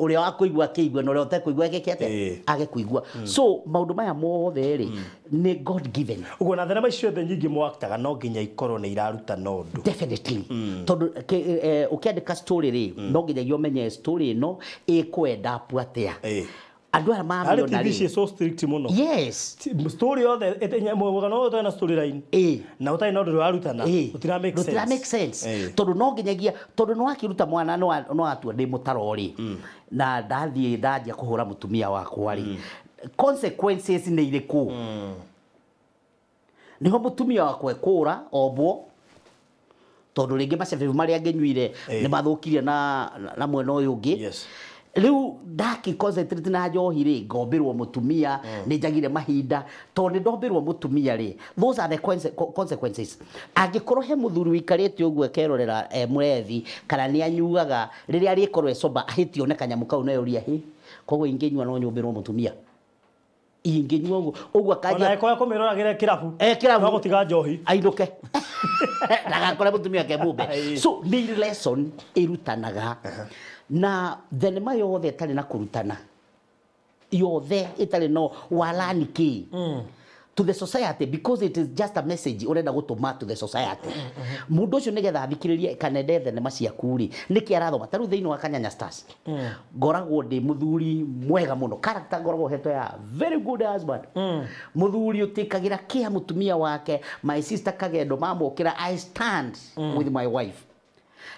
ũrĩa wakũigua akĩigua na ũrĩa ũtekũigua agĩkĩate agĩkũigua so maũndũ maya mothe rĩ nĩ God given ũguo na thenema icio thĩ nyingĩ mwaktaga no nginya ikorwo nĩ iraruta ũndũ definitely tondũ ũkĩandĩka story rĩ no nginyagia ũmenye story ĩno ĩkwenda atĩa andũ aya mamĩona rĩ so strict mũno yes story yothe mwega no ũtarĩ na story line na ũtarĩ na ũndũ warutana ũtira make sense tondũ no nginyagia tondũ nĩ wakĩruta mwana no atua ndĩ mũtaro rĩ na ndathiĩ ndanjia kũhũra mũtumia wakwa rĩ consequences nĩ irĩkũ nĩho mũtumia wakwa ekũra ombwo tondũ rĩngĩ macebebu marĩa angĩnyuire nĩ mathũkirie na mwena ũyũ ũngĩ riu ndaki concentrate na njohi ri ngombirwo mutumia ni njagire mahinda to ni ndombirwo mutumia ri those are the consequences angikorwo he muthuri wikarite uguo kerorera mwethi kana ni anyugaga riria arikorwo ecoba ahitio ne kanyamu kau nayo ria hi koguo inginyua no nyumbirwo mutumia inginyua uguo akajia ona ekoya kumiroragire kirabu kirabu no gutiga njohi ainduke ndagakore mutumia ke mumbe so ni lesson irutanaga na thenema yothe itarĩ na kũrutana yothe itarĩ no walani ki to the society because it is just a message urenda gutuma to the society mundu ucio nigetha thikiririe kanende thenema ciaku ri niki arathoma taru thiini wa Kanyanya Stars ngoragwo ndi muthuri mwega muno character ngoragwo heto ya very good husband muthuri utikagira kia mutumia wake my sister Kagendo mamukira I stand with my wife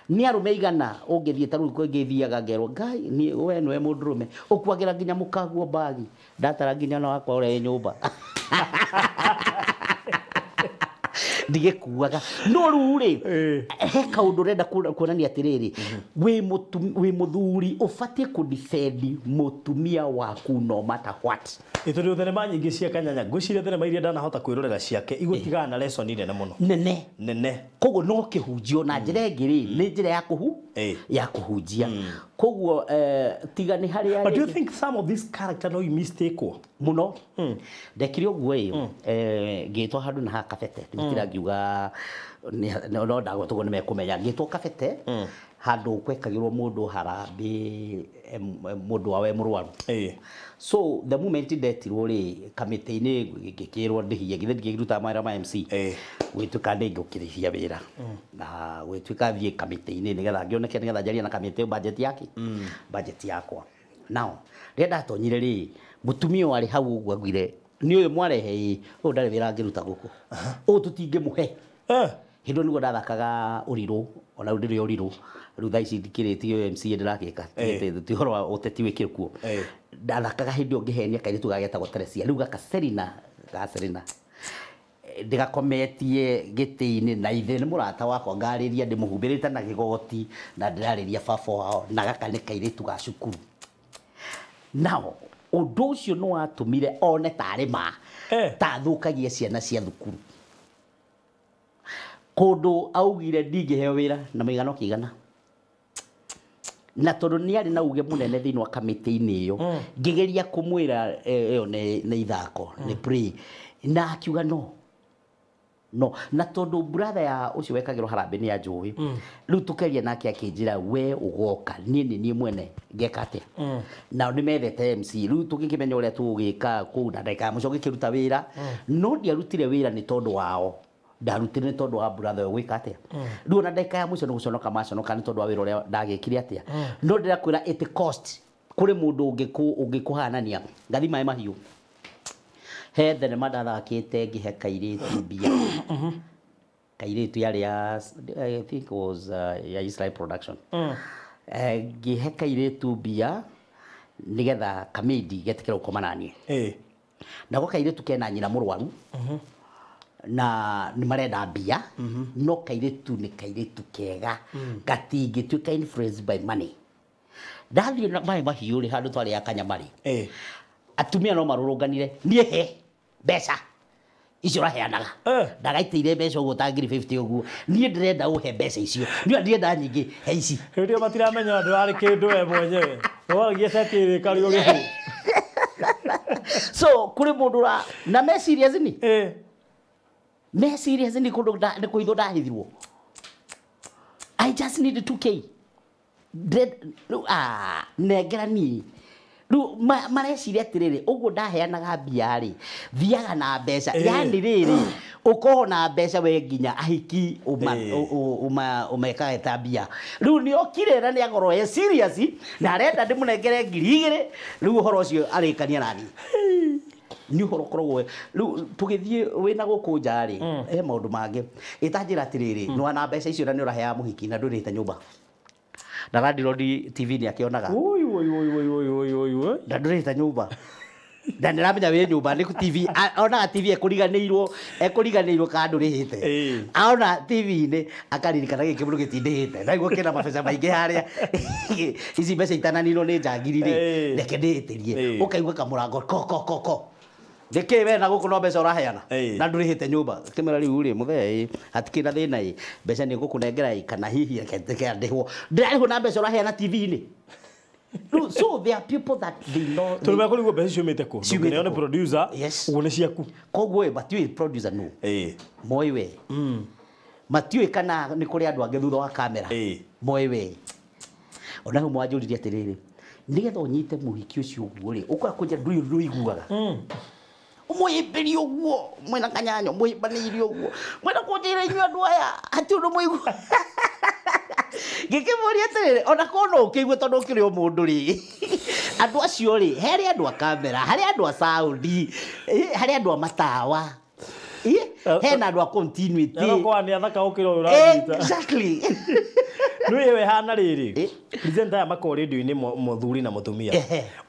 ni arume igana ungithie taru ngithiaga ngero ngai ni we nwe mundurume ukwagira nginya mukaguo bagi ndatara nginya na wakwa ure nyumba ndigekuaga no ruri he kaundu renda kuonania atiriri wi muthuri ubatie ku defend mutumia waku no matter what ituri thenema nyingi cia Kanyanya ngwiciria thenema iria ndanahota kwirorera ciake igutigaga na lesson nene muno nene koguo no kihunjio na njira ngiri ni njira ya kuhunjia koguo tiga ni hari but do you think some of this character no mistake muno ndekire uguo ngitwa handu na hakabete ndikira ngiuga no ndagotwo ni mekumenya ngitwa kabete handu kwekagirwo mundu harambi mundu wawe murwaru so the moment ndetirwo ri kamite-ini ngikirwo ndihie ngithe ngiruta mawira ma MC gwituka ndingukirithia wira na gwituka thie kamite-ini nigetha ngioneke nigetha njaria na kamite budget yake budget yakwa now renda tonyire ri mutumia wari hau uguo ngwire ni uyu mwarehe u ndari wira ngiruta guku u tutingimuhe hindo niguo ndathakaga uriru ona ndiri uriru riu thaa ici ndikirĩtio MC ndirakĩka ti horo wa ũteti wĩkĩre kuo ndathakaga hĩndĩ ngĩhenia kairĩtu gagetagwo Teresia riu gaka Serina ndigakometie gĩtĩ-inĩ na ithe nĩ mũrata wakwa ngarĩria ndĩmũhumbĩrĩte na gĩgoti na ndĩrarĩria baba wao na gaka nĩ kairĩtu ga cukuru nao ũndũ ũcio nĩ watũmire one tarĩ ma ta thũkagia ciana cia thukuru kundu augire ndingĩheo wĩra na mũigana kĩigana na tondu ni ari na uge munene thiini wa kamite-ini iyo ngigeria kumwira iyo ni ithako ni play na akiuga no na tondu brother ya ucio wekagirwo harambe ni anjui riu tukeria nake akinjira we ugoka ni mwene ngeka atia na ni methete MC riu tugikimenya uria tugika ku na ndeka mucoke kiruta wira no ndiarutire wira ni tondu wao ndarutire tondu wa brother gwika atia riu na ndeka ya mucio nuguconoka maconoka ni tondu wa wira uria ndagikire atia no ndirakwira it cost kuri mundu ungikuhanania ngathi mai mahiu he thenema ndathakite ngihe kairitu mbia kairitu yari ya I think was ya Israel production ngihe kairitu mbia nigetha kamedi getekera ukomananie nako kairitu kena nyina murwaru na ni marenda mbia no kairitu ni kairitu kega gatingituika influenced by money ndathie na mai mahiu ri handu twari ya Kanyamari atumia no marurunganire nie he mbeca icio raheanaga ndagaitire mbeca uguo ta ngiri 50 uguo nie ndirenda uhe mbeca icio nie ndirenda nyingi he ici ndio matiramenya ndu ari kindu we mwenyewe wagie setiri kari uri so kuri mundu ra na me serious ni me serious ni kundu ni kuitho ndahithirwo I just need 2k negera ni ru mareciria atiriri uguo ndaheanaga mbia ri thiaga na mbeca yani riri ukohona mbeca we nginya ahiki umekaga ta mbia ru ni okire na ni agoro e serious na arenda ndimunengere ngiri igiri ru horo ucio arikania nani ni horo korogwe ru tugithie wina guku njari maundu mangi itanjira atiriri no na mbeca icio na ni urahea muhiki na ndurite nyumba na radio TV ni akionaga oi ndurita nyumba na ndiramenya we nyumba ni ku TV ona TV ekuriganirwo kandu rihite aona TV ni akaririkana giki mundu gitindihite na iguo kina mabesa maingi haria ici mbeca itananirwo ni njangiri ri reke ndihitirie ukaigua kamurango ko Deke we na guku no mbeca uraheana na ndurihite nyumba kimera riu ri muthee hatikina thina mbeca ni gukunengera kana hihi reke ndihwo ndirarihwo na mbeca uraheana TV ni. So there are people that they know. Tulikuwa kuligwa besi shumete ko. Ni one producer. Uone ciaku. Kogwe batiwe producer no. Moiwe. Matiwe kana ni kuri andu ange thutha wa kamera. Moiwe. Ona hu mwanjuririe atiriri. Nigetha unyite muhiki ucio uguo ri. Ukwa kunja nduiguaga. Umuyibiri uguo. Mwena kanyanyo muyibaniiri uguo. Mwena kunjira inyu andu aya. Ati undu muigua. Gikimuria atiriri ona kono ukigwe tondu ukiri o mundu ri andu acio ri heri andu a kamera hari andu a sound hari andu a matawa hena andu a continuity kwa ni athaka ukiro uranyita exactly Nui we hana riri presenter ya mako radio-ini muthuri na mutumia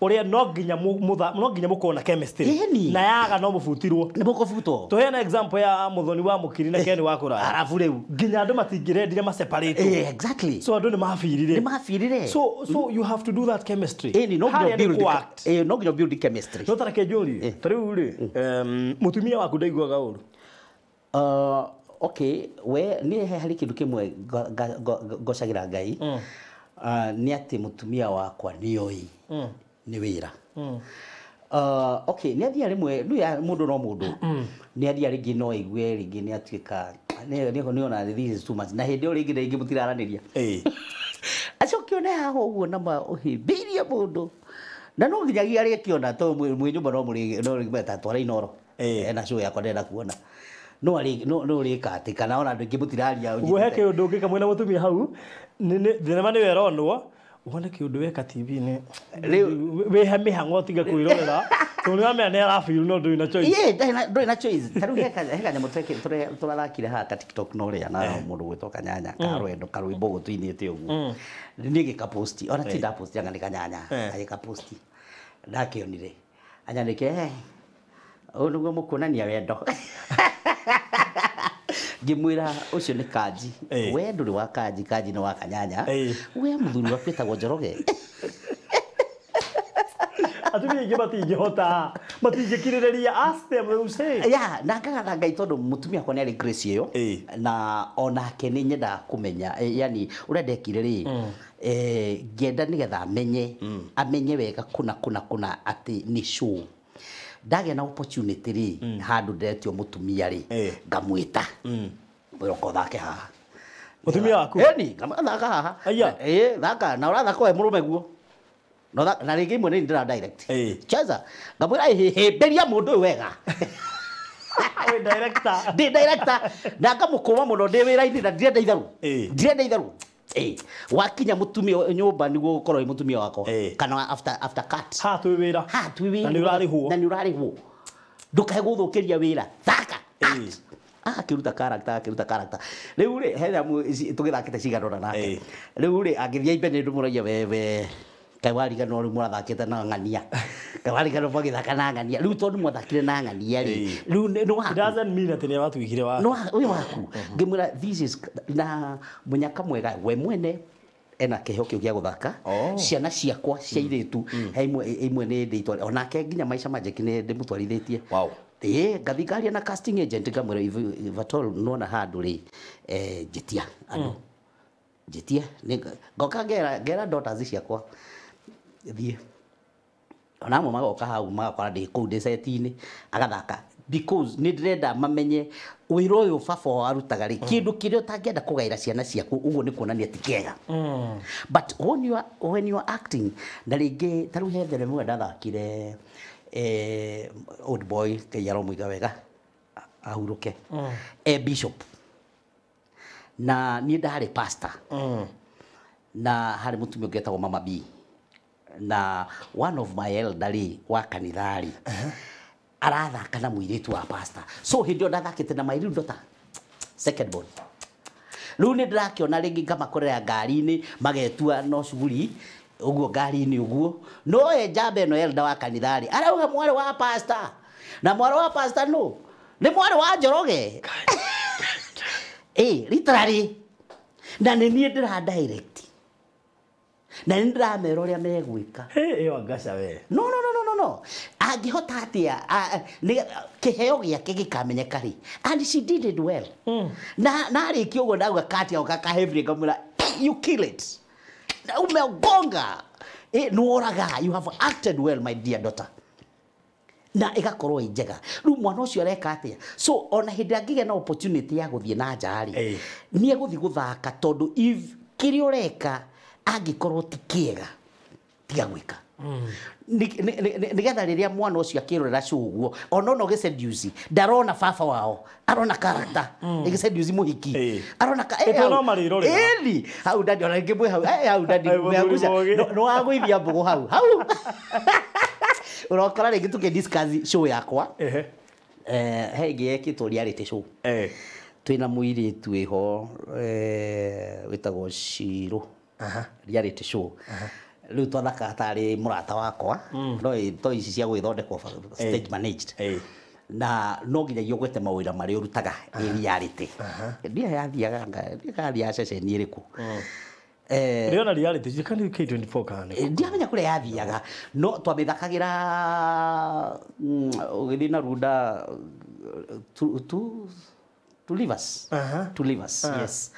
uria no nginya mukona chemistry na yaga no mubutirwo ni mukubutwo tuhena example ya muthoni wa mukiri na Ken wa kura arafu riu nginya andu matingirendire ma separate exactly so andu ni mafirire so you have to do that chemistry no nginya build chemistry no tarake juri tariu ri mutumia waku ndaiguaga uru okay we ni hari kindu kimwe gocagira ngai ni ati mutumia wakwa ni oi ni wira okay ni athia rimwe ndu mundu no mundu ni athia ringi no igwe ringi ni atuika ni ona this is too much na hindi uri ringi mutiraraniria acio kione haho uguo na ma uhimbirie mundu na no nginyagia ri kiona to mwi nyumba no meta twara inoro na show yakwa ndenda kuona no ri kati kana ona ndu ngimutiraria uguo he kiundu ngika mwena mutumia hau thenema ni weronwo wona kiundu weka TV ni we ha mihango tiga kwirorera to ni amenya ni arafeel no ndu ina choice ndu ina choice taru heka nyamo turathakire ha ka TikTok no ria na mundu gwitoka nyanya ka rwendo karwimbo gutuinite uguo ni gika post ona ti da post yanga ni kanyanya agika post ndakionire anyandike nuguo mukunania wendo ngimwira ucio ni Kanji we nduri wa Kanji ni wa kanyanya we muthuri wa kwitagwo Njoroge atumia ingi matingikiriria aste muse na ngaga ngai tondu mutumia kwa ni ari grace iyo na onake ni nyenda kumenya yani urendekire ri ngenda nigetha amenye wega kuna ati ni show ndage na opportunity ri handu ndetio mutumia ri ngamwita wiroko thake haha mutumia waku ni thaka haha thaka na urathaka we murume guo no na ringi imwe ni ndira direct cheza ngamwira himberia mundu wega we director na ngamukuma muno ndi wira-ini na ndirenda itharu wakinya mutumia nyumba niguo ukorwo i mutumia wako kana after cut ha twi wira na ni urarihwo ndukae guthukiria wira thaka akiruta character riu ri henya tugithakite cigandona nake riu ri angithia imbene ndumuragia wewe kaiwarigano ri murathakite na ng'ania kaiwarigano bagithaka na ng'ania riu tondu mwathakire na ng'ania ri riu no it doesn't mean that ni watwikire wa no we waku ngimura this is na munyaka mwega we mwene ena keho kiu gia guthaka ciana ciakwa cia iritu imwe ni nditwa onake nginya Maisha Magic ni ndimutwarithitie wow ngathikaria na casting agent ngamwira Vatol nona handu ri jitia ando jitia ngoka ngera daughters ciakwa thie ona mo magoka hau magakora ndi kuu ndi seti-ini agathaka because ni ndirenda mamenye wira uyu baba arutaga ri kindu kiria utangienda kugaira ciana ciaku uguo ni kuonania ti kega but when you are acting na ringi taru he there mwe ndathakire old boy Kayaro Muiga wega ahuruke bishop na ni ndari pastor na hari mutumia getagwo Mama B na one of my elderly wa kanithari arathaka na muiritu wa pastor so hindio ndathakite na my little daughter second born riu ni ndirakiona ringi ngamakorera ngari-ini magetua no shughuli uguo ngari-inĩ ũguo no njamba ĩno elder wa kanithari arauga mwarĩ wa pastor na mwarĩ wa pastor no nĩ mwarĩ wa Njoroge literally na nĩ niĩ ndĩra direct na nĩ ndĩramera ũrĩa megwĩka ĩyo ngaca we no angĩhota atĩa kĩheo gĩake gĩkamenyeka rĩ and she did it well na arĩkia ũguo ndauga kati ao kakahebire ngamwĩra you kill it umegonga nũraga you have acted well my dear daughter na ĩgakorwo ĩ njega rĩu mwana ũcio areka atĩa so ona hĩndĩ angĩgĩa na opportunity ya gũthiĩ na nja rĩ nĩ egũthiĩ gũthaka tondũ if kĩrĩa ũreka angĩkorwo ti kĩega tiga gwĩka nĩgetha rĩrĩa mwana ũcio akĩrorera show ũguo ona ũgĩseduce ndarona baba wao arona character ĩgĩseduce mũhiki arona no marirorera hau ndandi ona rĩngĩ mwĩ hau ndandi no wagũithia mbũgũ hau ũrokora rĩngĩ tũkĩdiscuss show yakwa he ĩngĩ yekĩtwo reality show twĩna mũirĩtu wĩho wĩtagwo Shirũ reality show rĩu twathaka tarĩ mũrata wakwa no ici cia gwĩthondekwo stage managed na no nginyagia ũgwete mawĩra marĩa ũrutaga reality ndiye yathiaga ceceni ĩrĩkũ Riona reality jikani K24 kana ndiamenya kũrĩa yathiaga no twamĩthakagĩra ũgĩthiĩ na runda to leave us yes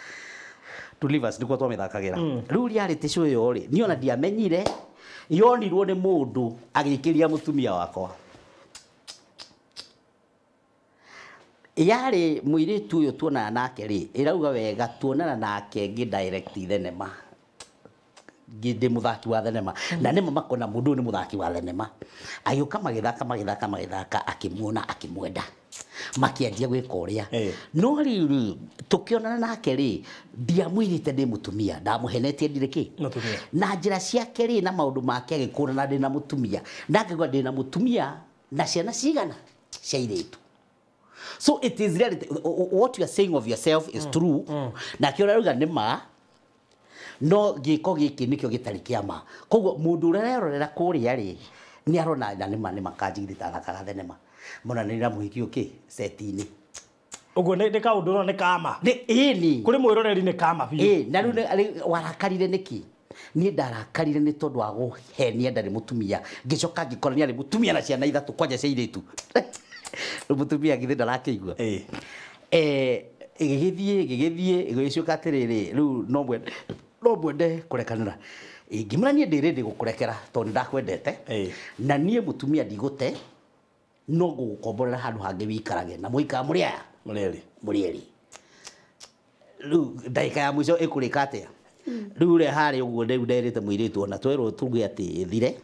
to leave us nĩkuo twamĩthakagĩra rĩu reality show ĩyo rĩ niĩ ona ndiamenyire yonirwo nĩ mũndũ agĩikĩria mũtumia wakwa yarĩ mũirĩtu ũyũ tuonana nake rĩ ĩrauga wega tuonana nake ngĩ-direct thenema ndĩ mũthaki wa thenema na nĩma makona mũndũ nĩ mũthaki wa thenema agĩũka magĩthaka akĩmuona akĩmwenda makĩanjia gwĩka ũrĩa no rĩu tũkĩonana nake rĩ ndiamwĩrĩte ndĩ mũtumia ndamũhenetie ndirĩ kĩ na njĩra ciake rĩ na maũndũ make agĩkũrana ndĩ na mũtumia na ngĩgwa ndĩ na mũtumia na ciana cigana cia airĩtu. So it is reality. What you are saying of yourself is true. Na kĩo rauga nĩ ma no gĩko gĩkĩ nĩkĩo gĩtarĩ kĩama. Koguo mũndũ ũrĩa arerorera kũrĩa rĩ nĩ arona na nĩ makanjigĩrĩta thakaga thenema. Monanĩra mũhiki ũkĩ seti-inĩ. Ũguo nĩ kaũndũ no nĩ kama. Nĩ ĩni. Kũrĩ mwĩroreri nĩ kama biũ. Na rĩu warakarire nĩkĩ? Niĩ ndarakarire nĩ tondũ wa gũhenia ndarĩ mũtumia. Ngĩcoka ngĩkora nĩ arĩ mũtumia na ciana ithatũ kwanja cia airĩtu. Mũtumia githĩ ndarakĩigua gĩgĩthiĩ gĩgĩcoka atĩrĩrĩ rĩu no mwende kũrekanĩra ngĩmũra niĩ ndĩ ready gũkũrekera tondũ ndakwendete na niĩ mũtumia ndigũte no gũgũkomborera handũ hangĩ wĩikarage na mũikara mũrĩ aya mũrĩeri rĩu ndagĩka ya mũico ĩkũrĩka atĩa rĩu ũrĩa harĩ ũguo rĩu nderĩte mũirĩtu ona twerwo tuge atĩ thire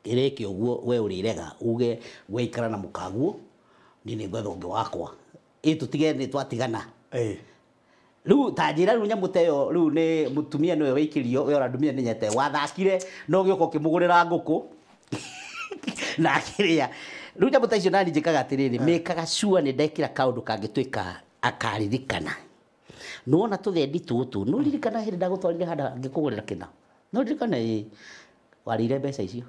ireke ũguo we ũrĩrega uge weikara na mũkaguo nĩ gwetha ũngĩ wakwa tutige nĩ twatigana rĩu ta njĩra rĩu nyamũ ta ĩyo rĩu nĩ mũtumia nĩwe waikĩrio we ndumia nĩ nyete wathakire no gĩũka ũkĩmũgũrĩra ngũkũ na akĩrĩa rĩu nyamũ ta icio nani njĩkaga atĩrĩrĩ mĩkaga sure nĩ ndekĩra kaũndũ kangĩtuĩka akaririkana nona tũthendi tũtũ no ririkana hĩndĩ ndagũtwarire handũ ngĩkũgũrĩra kĩna no ririkana warire mbeca icio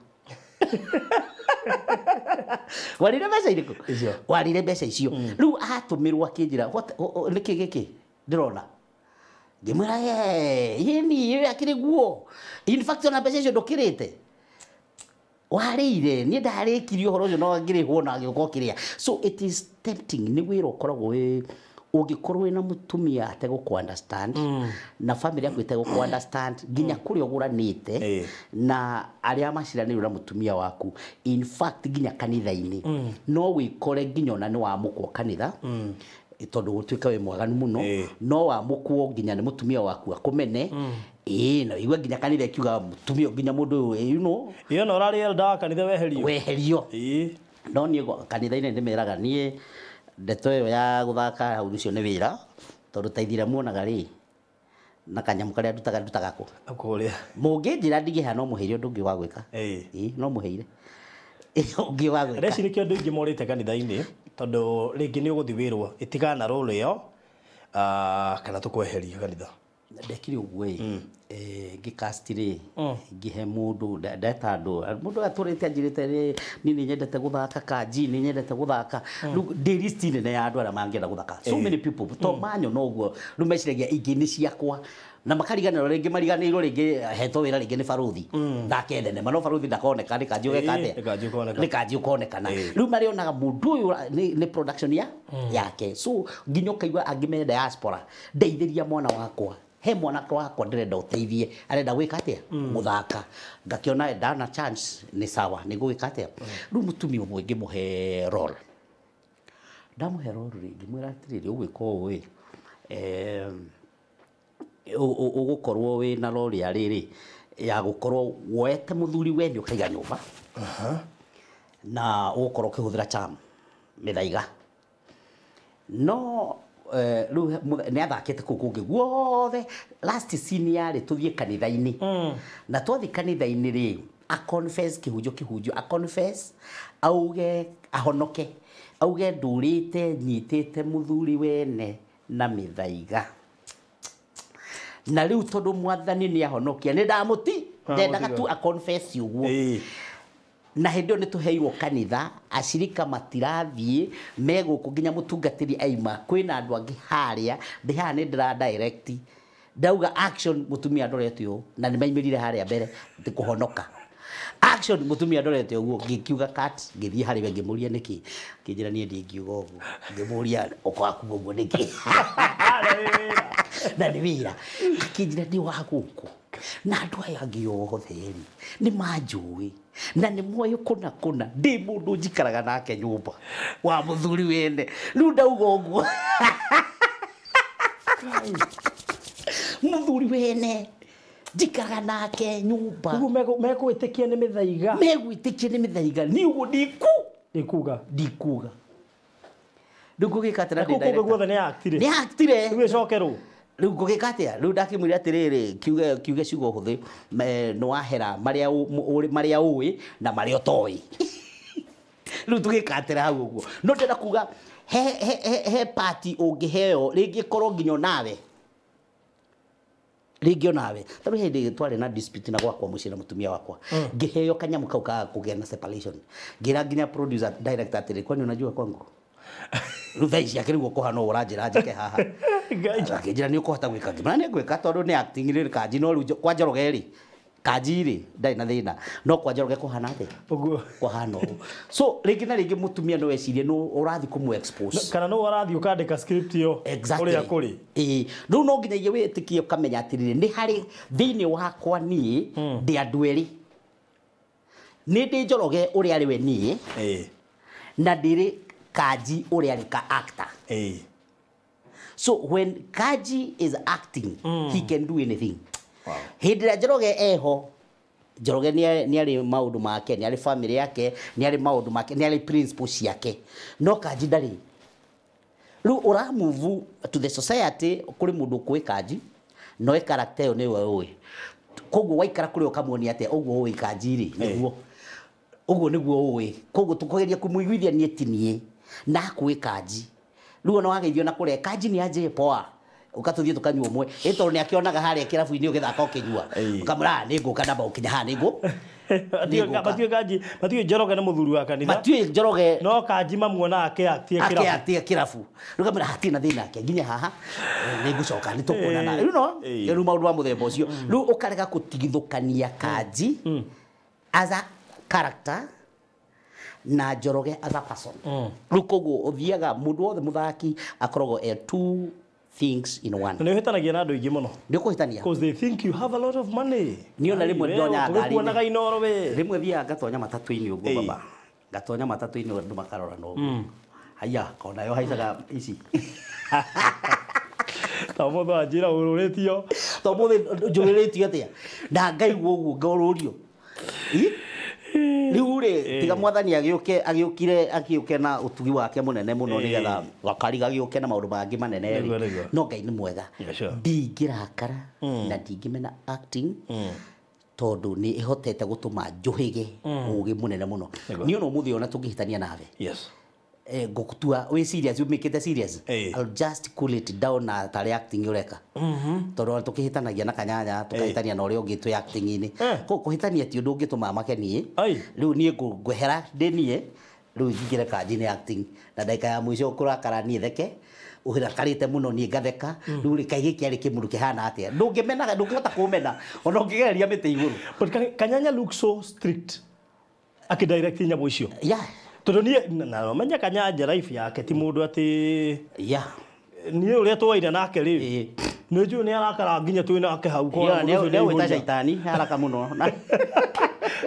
warire mbeca irĩkũ warire mbeca icio rĩu atũmĩrwo akĩnjĩra nĩkĩ gĩkĩ ndĩrona ngĩmwĩra yeni akĩrĩ guo in fact ona mbeca icio ndũkĩrĩte warĩire niĩ ndarĩkirie ũhoro ũcio no ngĩrĩhwo na gĩũka kĩrĩa so it is tempting nĩ wĩra ũkoragwo wĩ ũngĩkorwo wĩna mũtumia ategũkũ understand na family yaku ĩtegũkũ understand nginya kũrĩa ũgũranĩte na arĩa maciranĩirwo na mũtumia waku in fact nginya kanitha-inĩ no wĩkore nginya ona nĩ wamũkwo kanitha tondũ gũtuĩka wĩ mwaganu mũno no wamũkwo nginya nĩ mũtumia waku akũmene na igua nginya kanitha ikiuga mũtumia nginya mũndũ ũyũ no ũrarĩ elder kanitha weherio no niĩ kanitha-inĩ ndĩmeraga niĩ ndeto ĩyo ya gũthaka hau ũcio nĩ wĩra tondũ taithira muonaga rĩ na kanyamũ karĩa ndutaga kũ mũngĩnjĩra ndigĩha no mũheire ũndũ ũngĩ wa gwĩka no mũheire ũngĩ wa gwĩka reci nĩkĩo andũ aingĩ morĩte kanitha-inĩ tondũ rĩngĩ nĩ ũgũthiĩ wĩrwo ĩtigana rũrũ ĩyo kana tũkweheria kanitha ndekire ũguo ngikastire ngihe mundu ndeta andu mundu aturite anjirite ni nyendete guthaka kanji ni nyendete guthaka ndi list nene ya andu ara mangienda guthaka so many people to manyo noguo rumeciragia ingi ni ciakwa na makariganirwo ringi mariganirwo ringi hetwo wira ringi ni baruthi thake thenema no baruthi ndakoneka ni kanji ugekate ni kanji ukonekana riu marionaga mundu uyu ni production yake so nginya kaigua angime diaspora ndeithiria mwana wakwa he mwana wakwa ndirenda uteithie arenda gwika atia guthaka ngakiona ndana chance ni sawa ni gwika atia riu mutumi umwe ngimuhe role ndamuhe role ringi mwira atiriri ugwika uwi ugukorwo wi na role ariri ya gukorwo woete muthuri wenyu ukaiga nyumba na ugukorwo ukihuthira charm mithaiga no riu ni athakite kuu kungi guothe last scene yari tuthie kanitha-ini na twathi kanitha-ini ri a confess kihunjo a confess auge ahonoke auge ndurite nyitite muthuri wene na mithaiga na riu tondu mwathani ni ahonokia ni ndamuti ndendaga tu a confess uguo na hindi ni tuheirwo kanitha acirika matirathie meguku nginya mutungatiri aima kwina andu angi haria ndi haha ni ndira direct ndauga action mutumia ndorete uyu na ni maimirire haria mbere ndi kuhonoka action mutumia ndorete uguo ngikiuga cut ngithie hari we ngimuria niki nginjira nie ndingiuga uguo ngimuria ukwaku uguo niki na ni wira akinjira ndi wa guku na andu aya angi othe ni manjui na ni moyo kuna ndi mundu njikaraga nake nyumba wa muthuri wene riu ndauga uguo muthuri wene njikaraga nake nyumba uguo megwitikia ni mithaiga ni uguo ndikuga riu ngugikatira ndi direct guothe ni actire riu icokerwo riu ngugikatia riu ndakimwira atiriri kiuge ciugo huthi no wahera maria uwi na maria utoi riu tugikatira hau uguo no ndenda kuga he party ungiheo ringi korwo nginyo nawe taru hindi twari na dispute na gwakwa mucii na mutumia wakwa ngiheo kanyamu kau ka kugia na separation ngira nginya producer director atiri kwani unajua kwangu riu thaici yake riu kuhana uranjira njike haha ngajira ni ukuhota gwika ngimana ni gwika tondu ni acting ri kanji no riu kwa Njoroge ri kanji ri ndai na thina no kwa Njoroge kuhana atia uguo kuhana uguo so ringi na ringi mutumia no wecirie no urathi kumu expose kana no urathi ukandika script yo uria kuri riu no nginya witikie ukamenya atiriri ni hari thiini wakwa ni ndi andu eri ni ndi Njoroge uria ari we ni na ndiri Kaji uri ari ka actor so when Kaji is acting he can do anything hindira Njoroge eho Njoroge ni ari maundu make ni ari family yake ni ari maundu make ni ari principles yake no Kaji ndari riu ura move to the society kuri mundu kwi Kaji no character yo ni we uwi koguo waikara kuri ukamuonia ate uguo uwi Kaji ri niguo uguo niguo uwi koguo tukugeria kumuiguithia ni etinie na kwi Kaji riu no wageithio na kure Kaji ni aje poa ukatuthie tukanyua mwe ito ni akionaga haria kirabu-ini ugithaka ukinyua ukamura ni nguka namba ukinya ha ni ngu Mathieu Njoroge na muthuri wa kanitha Mathieu Njoroge no Kaji mamuona akia kirabu rugamira hatina thina ke nginya haha ni ngucoka ni tukuonana riu no riu maundu wa muthemba ucio riu ukarega gutigithukania Kaji as a character na Njoroge as a person riu koguo uthiaga mundu wothe muthaki akoragwo two things in one ni uhitanagia na andu ingi muno ni kuhitania because they think you have a lot of money ni ona rimwe ndonya ngari kuonaga inoro we rimwe thia ngatonya matatu-ini uguo baba ngatonya matatu-ini andu makarora no haya kona yo haicaga ici ta mutho anjira ururitio to muthe njuriritio atia na ngaigua uguo ngorurio riu ri tiga mwathani agiuke na utugi wake munene muno nigetha gakari gagiuke na maundu mangi manene no Ngai ni mwega ndingirakara na ndingimena acting tondu ni ihotete gutuma njuhige ugi munene muno ni ono muthi ona tungihitania nawe ngokutua we serious you make it serious Eh. I'll just cool it down na tare acting ureka toro tukihitanagia na kanyanya tukahitania na uri ungi tu acting ini ko kuhitania ti undu ungituma makenie riu nie ngwehera ndenie riu ngigire kanji acting na ndaika ya mwisho kurakara nie theke uhirakarite muno nie ngatheka riu rikai giki ari kimuru kihana atia ndungimena ndungihota kumena ona ungigereria mite iguru but Kanyanya looks so strict akidirect nyambo icio yeah tondu nie na menya Kanyanya life yake ti mundu ati yeah nie uria twaina nake ri nä njå nä arakara nginya twä nake hau nä ta caitani haraka må no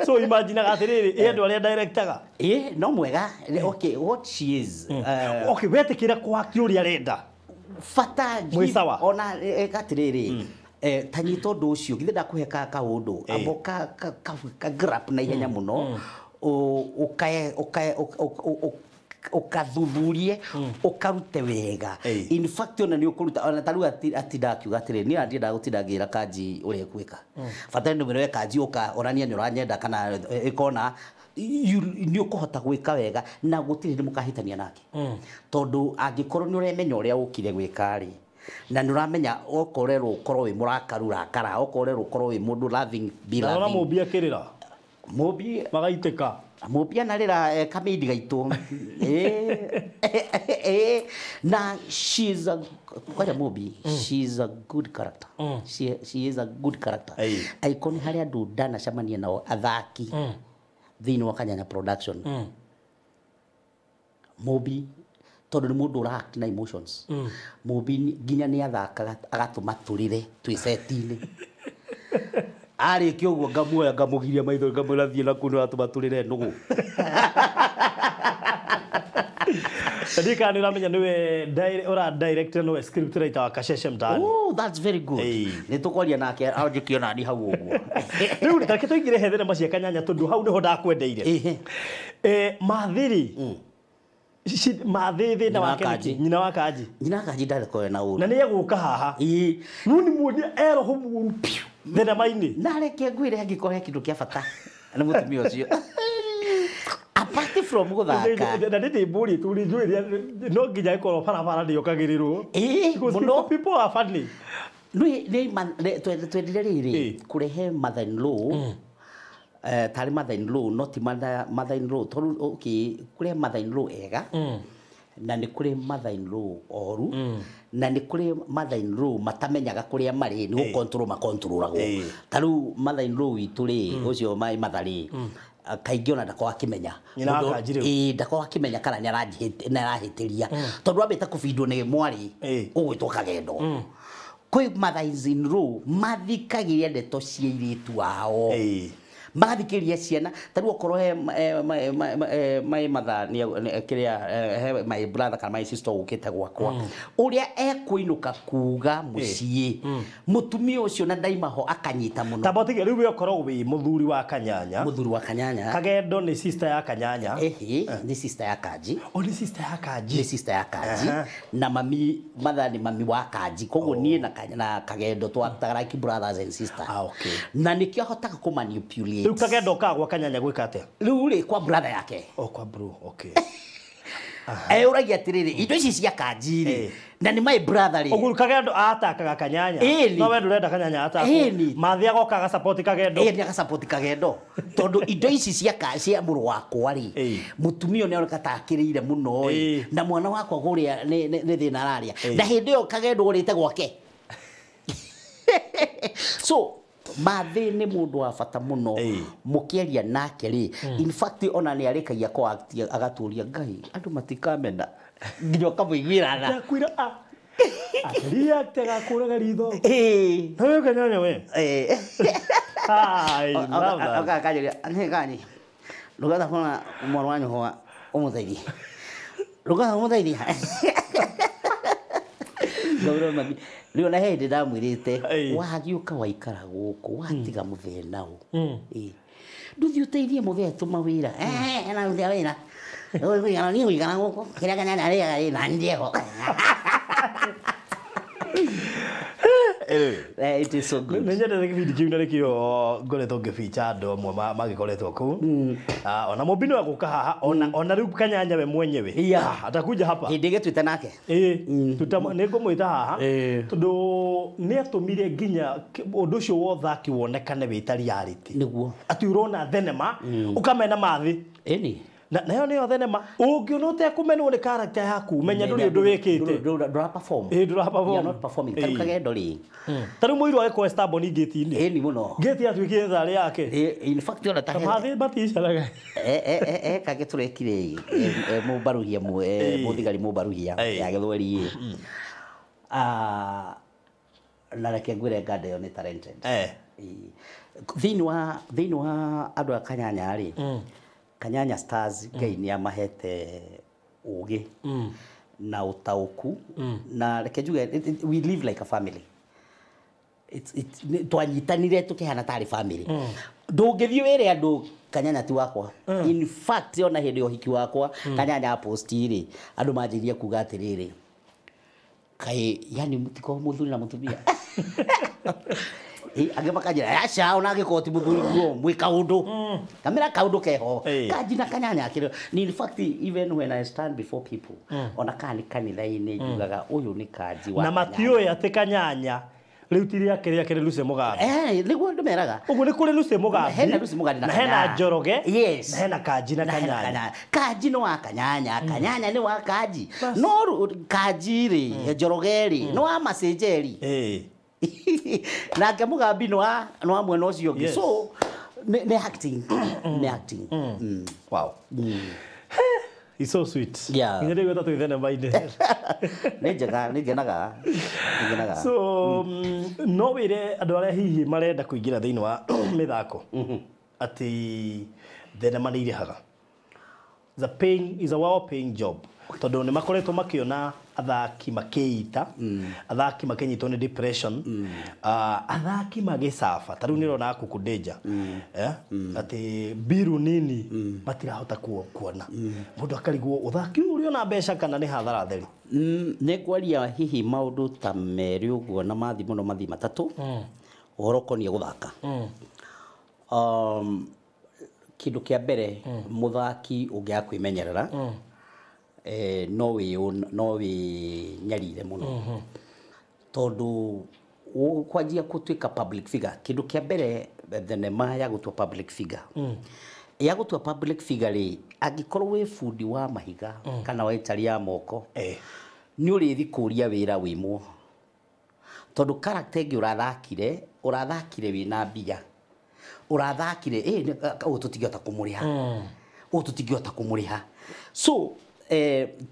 so imaginaga atä rä rä andå arä a directaga no mwega okay what she is okay wetä kä ra kwaki å rä a arenda bata Mwisawa. ona gatä rä rä tanyita å ndå å cio githä ndakå he kaå ndå amo ka grap na ihenya må no ukathuthurie ukarute wega in fact ona ni ukuruta ona taru atinda kiuga atire ni andienda gutindagira kanji uri kwika bata ni mwewe kanji uka orania ni uranyenda kana ikona ni ukuhota gwika wega na gutire ni mukahitania nake tondu angikorwo ni uremenya uria ukire gwika ri na ni uramenya okorerwo ukorwo wi murakaru rakara okorerwo ukorwo wi mundu loving be loving na mubia kirira mubi magaiteka mupia narira kamidi gaitu na she's a quite a movie she's a good character she is a good character icon hari andu dana shamania nao athaki thini wa Kanyanya production movie tondu ni mundu uract na emotions movie nginya ni athaka agatuma turire twi setini ari kä å guo ngamuoya ngamå giria maitho ngamwä ra thiä na kå nä watå matå rä re nå gå ndika nä ramenya nä we ora director no script writer wa Kasheshe Mtaani that's very good nä tå kwaria nake anjä kä ona ni hau å guo rä u tareke tå ingä re thenema cia Kanyanya tondå hau nä ho ndakwendeire mathiri mathithi na wake nyina wa kanji ndarä koe na å na nä egå ka haha nu nä muonia eroho mũru thenema-inĩ na reke ngwire angä korwo he kä ndå kä a bata nä må tumia å cio apart from gå thaka na nä ndä mbå rä tå rä njå ä no nginya ä korwo barabara ndä okagä rä rwo people are funny twendire rä rä kå rehe mother in law tari mother in law not mother in law tondu okay kuri mother in law ega na ni kuri mother in law oru na ni kuri mother in law matamenyaga kuria mari ni control ma controlagwo taru mother in law witu ri ucio mai mathari kaingĩ ona ndakwa akimenya ndakwa akimenya kana nĩ arahĩtĩria tondũ wambĩte kũbindwo nĩ mwari ũgwĩtwo kagendo kwĩ mother in law mathikagĩria ndeto cia airĩtu ao magathikĩria ciana tarĩu okorwo he my mother kĩrĩa my brother kana my sister ũkĩte gwakwa ũrĩa ekũinũka kuga mũciĩ mũtumia ũcio na ndaima ho akanyita mũno tabotige rĩu we ũkorwo wĩ mũthuri wa Kanyanya kagendo nĩ sister ya Kanyanya nĩ sister ya Kanji nĩ sister ya Kanji na mami mother nĩ mami wa Kanji koguo niĩ na kagendo twaktaga like brothers and sisters na nĩkĩo ahotaga kũmanipulate rĩu kagendo kagwa Kanyanya gwĩka atĩa rĩu rĩ kwa brother yake kwa bro okay uragia atiriri indo ici cia Kanji rĩ na nĩ my brother rĩ ũguo kagendo atakaga Kanyanya no we ndũrenda Kanyanya atakwo mathi agokaga support kagendo nĩ aga support kagendo tondu indo ici cia mũrũ wakwa rĩ mũtumia nĩ oneka takĩrĩire mũno na mwana wakwa gũrĩa nĩ thĩna araria na hĩndĩ ĩyo kagendo ũrĩte gwake so mathi nĩ mũndũ wa bata mũno mũkĩaria nake rĩ in fact ona nĩ arĩkagia ko agatũria Ngai andũ matikamena nginya kamũiguĩra tha kwira ria tega kũraga ritho nawe Kanyanya we ai aka kajeria nĩ lugha hona mwana wanyu ho ũmũteithie lugha ũmũteithie Gauro mami rĩu na hĩndĩ ndamwĩrĩte wagiũka waikara gũkũ watiga mũthenya ũũ nduthi ũteithie mũthenya tũma wĩra na ũthia wĩra ũigana niĩ ũigana gũkũ kĩrĩa Kanyanya arĩaga na ndiego It is so good. Nĩnyendete kĩbindi kĩu na nĩkĩo ngoretwo ngĩbicha andũ amwe magĩkoretwo kũu. Ona mũmbini wa gũka haha ona rĩu Kanyanya we mwenyewe. Atakuja hapa. Hĩndĩ gĩtuĩte nake. Nĩngũmwĩta haha tondũ nĩatũmire nginya ũndũ ũcio wa ũthaki wonekane wĩ reality. Nĩguo. Atĩ ũrona thenema ũkamena mathĩ. Ĩni. Nayo nĩyo thenema ũngĩona ũtekũmenwo nĩ character yaku menya ndũrĩ ũndũ wĩkĩte. Ndũra perform. Ndũra perform. You're not performing. Kagendo rĩ. Tarĩu mũirũ agĩkwo Starborn gate-inĩ. Ĩni mũno. Gate atuĩkire tharĩ yake. In fact ona ta mathĩ baticaraga. Kage tũrekire mũbaruhia mũthigari mũbaruhia ya gĩthweri na reke ngwĩre nganda ĩyo nĩ talented. Thĩinĩ wa andũ a Kanyanya rĩ, Kanyanya Stars Ngai nĩ amahete ũgĩ na ũtaũku na reke njuge we live like a family. Twanyitanire tũkĩhana tarĩ family. Ndũngĩthiĩ wĩre andũ Kanyanya ti wakwa. In fact ona hĩndĩ ya ũhiki wakwa Kanyanya post rĩ andũ manjĩrie kuga atĩrĩrĩ kai yani mutiko mũthuri na mũtumia. Angĩ makanjĩra aca ona angĩkorwo ti mũthuri guo mwĩ kaũndũ kamera kaũndũ keho kanji na Kanyanya akĩrĩ. In fact even when I stand before people ona kana kanitha-inĩ njugaga ũyũ nĩ kanji wa na matiũĩ atĩ Kanyanya rĩu ti rĩake rĩake nĩ Lucy Mugambi. Nĩguo ndũmeraga ũguo nĩ kũrĩ Lucy Mugambi hena Lucy Mugambi na hena Njoroge yes na hena Kanji na Kanyanya. Kanji nĩ wa Kanyanya, Kanyanya nĩ wa Kanji no Kanji rĩ Njoroge rĩ no wa Macenjeri nake Mugambi no wa mwena ũcio ũngĩ. So nĩ acting nĩ acting. Wow. He's so sweet. Yeah. Nĩ rĩu tatu ithene mainde. Nĩ njega nĩ ngenaga. So no wĩre andũ arĩa hihi marenda kũingĩra thĩinĩ wa mĩthako atĩ thenema nĩ irĩhaga. Is a well paying job. Tondũ nĩ makoretwo makĩona athaki makĩita athaki makĩnyitwo nĩ depression athaki magĩcaba tarĩu nĩrona Kuku Danger atĩ biru nini matirahota kuona mũndũ akarigwo ũthaki ũrĩ ona mbeca kana nĩ hathara theri. Nĩ ngwaria hihi maũndũ ta merĩ ũguo na mathi mũno mathi matatũ ũhoro ũkoniĩ gũthaka. Kĩndũ kĩa mbere mũthaki ũngĩaga kwĩmenyerera no wĩnyarire mũno tondũ ũkwanjia gũtuĩka public figure. Kĩndũ kĩa mbere thenema ya gũtua public figure ya gũtua public figure rĩ angĩkorwo wĩ bundi wa mahiga kana wa itari ya moko nĩ ũrĩthi kũria wĩra wĩmwo tondũ character ĩngĩ ũrathakire wĩna mbia ũrathakire ũũ tũtingĩhota kũmũrĩha so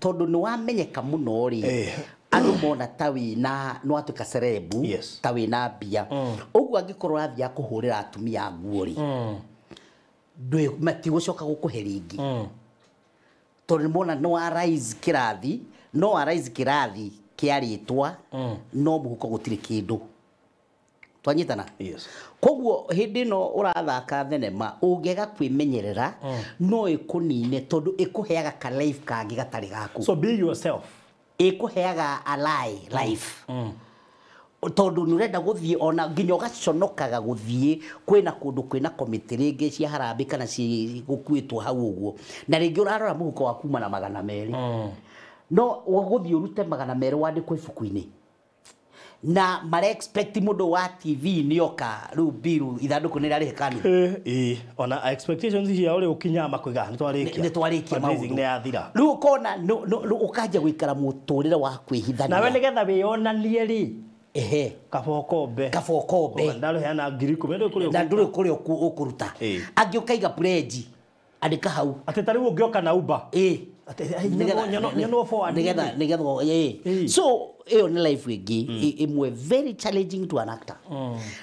tondũ nĩ wamenyeka mũno rĩ andũ mona ta wĩna no atuĩka cerebu ta wĩna mbia ũguo angĩkorwo ũrathiĩ kũhũrĩra atumia nguo rĩ matigũcoka gũkũhe rĩngĩ tondũ nĩmona no arise kĩrathi kĩa rĩtwa no mũhuko gũtirĩ kĩndũ. Twanyitana? Koguo hĩndĩ ĩno ũrathaka thenema ũngĩaga kwĩmenyerera no ĩkũnine tondũ ĩkũheaga ka life kangĩ gatarĩ gaku. So be yourself. Ĩkũheaga a life. Tondũ nĩ ũrenda gũthiĩ ona nginya ũgaconokaga gũthiĩ kwĩna kũndũ kwĩna komiti rĩngĩ cia harambĩ kana gũkuĩtwo hau ũguo na rĩngĩ ũrarora mũhuko wa kuma na 200 no ũgũthiĩ ũrute 200 wandĩkwo ibuku-inĩ na mara expect mũndũ wa TV nĩoka rĩu biru ithandũkũ nĩ rĩarĩhĩkanu ona expectations ciao rĩu kinya makũiga nĩ twarĩkia maũndũ nĩ yathira rĩu ũkona ũkanjia gũikara mũtũrĩre wa kwĩhithania nawe nĩgetha wĩonanie rĩ kabokombe ndarĩheana 10,000 na ndũrĩ kũrĩa ũkũruta angĩ ũkaiga pledge andĩka hau atĩ tarĩu ũngĩoka na Uber nĩgetha so ĩyo nĩ life ĩngĩ ĩmwe very challenging to an actor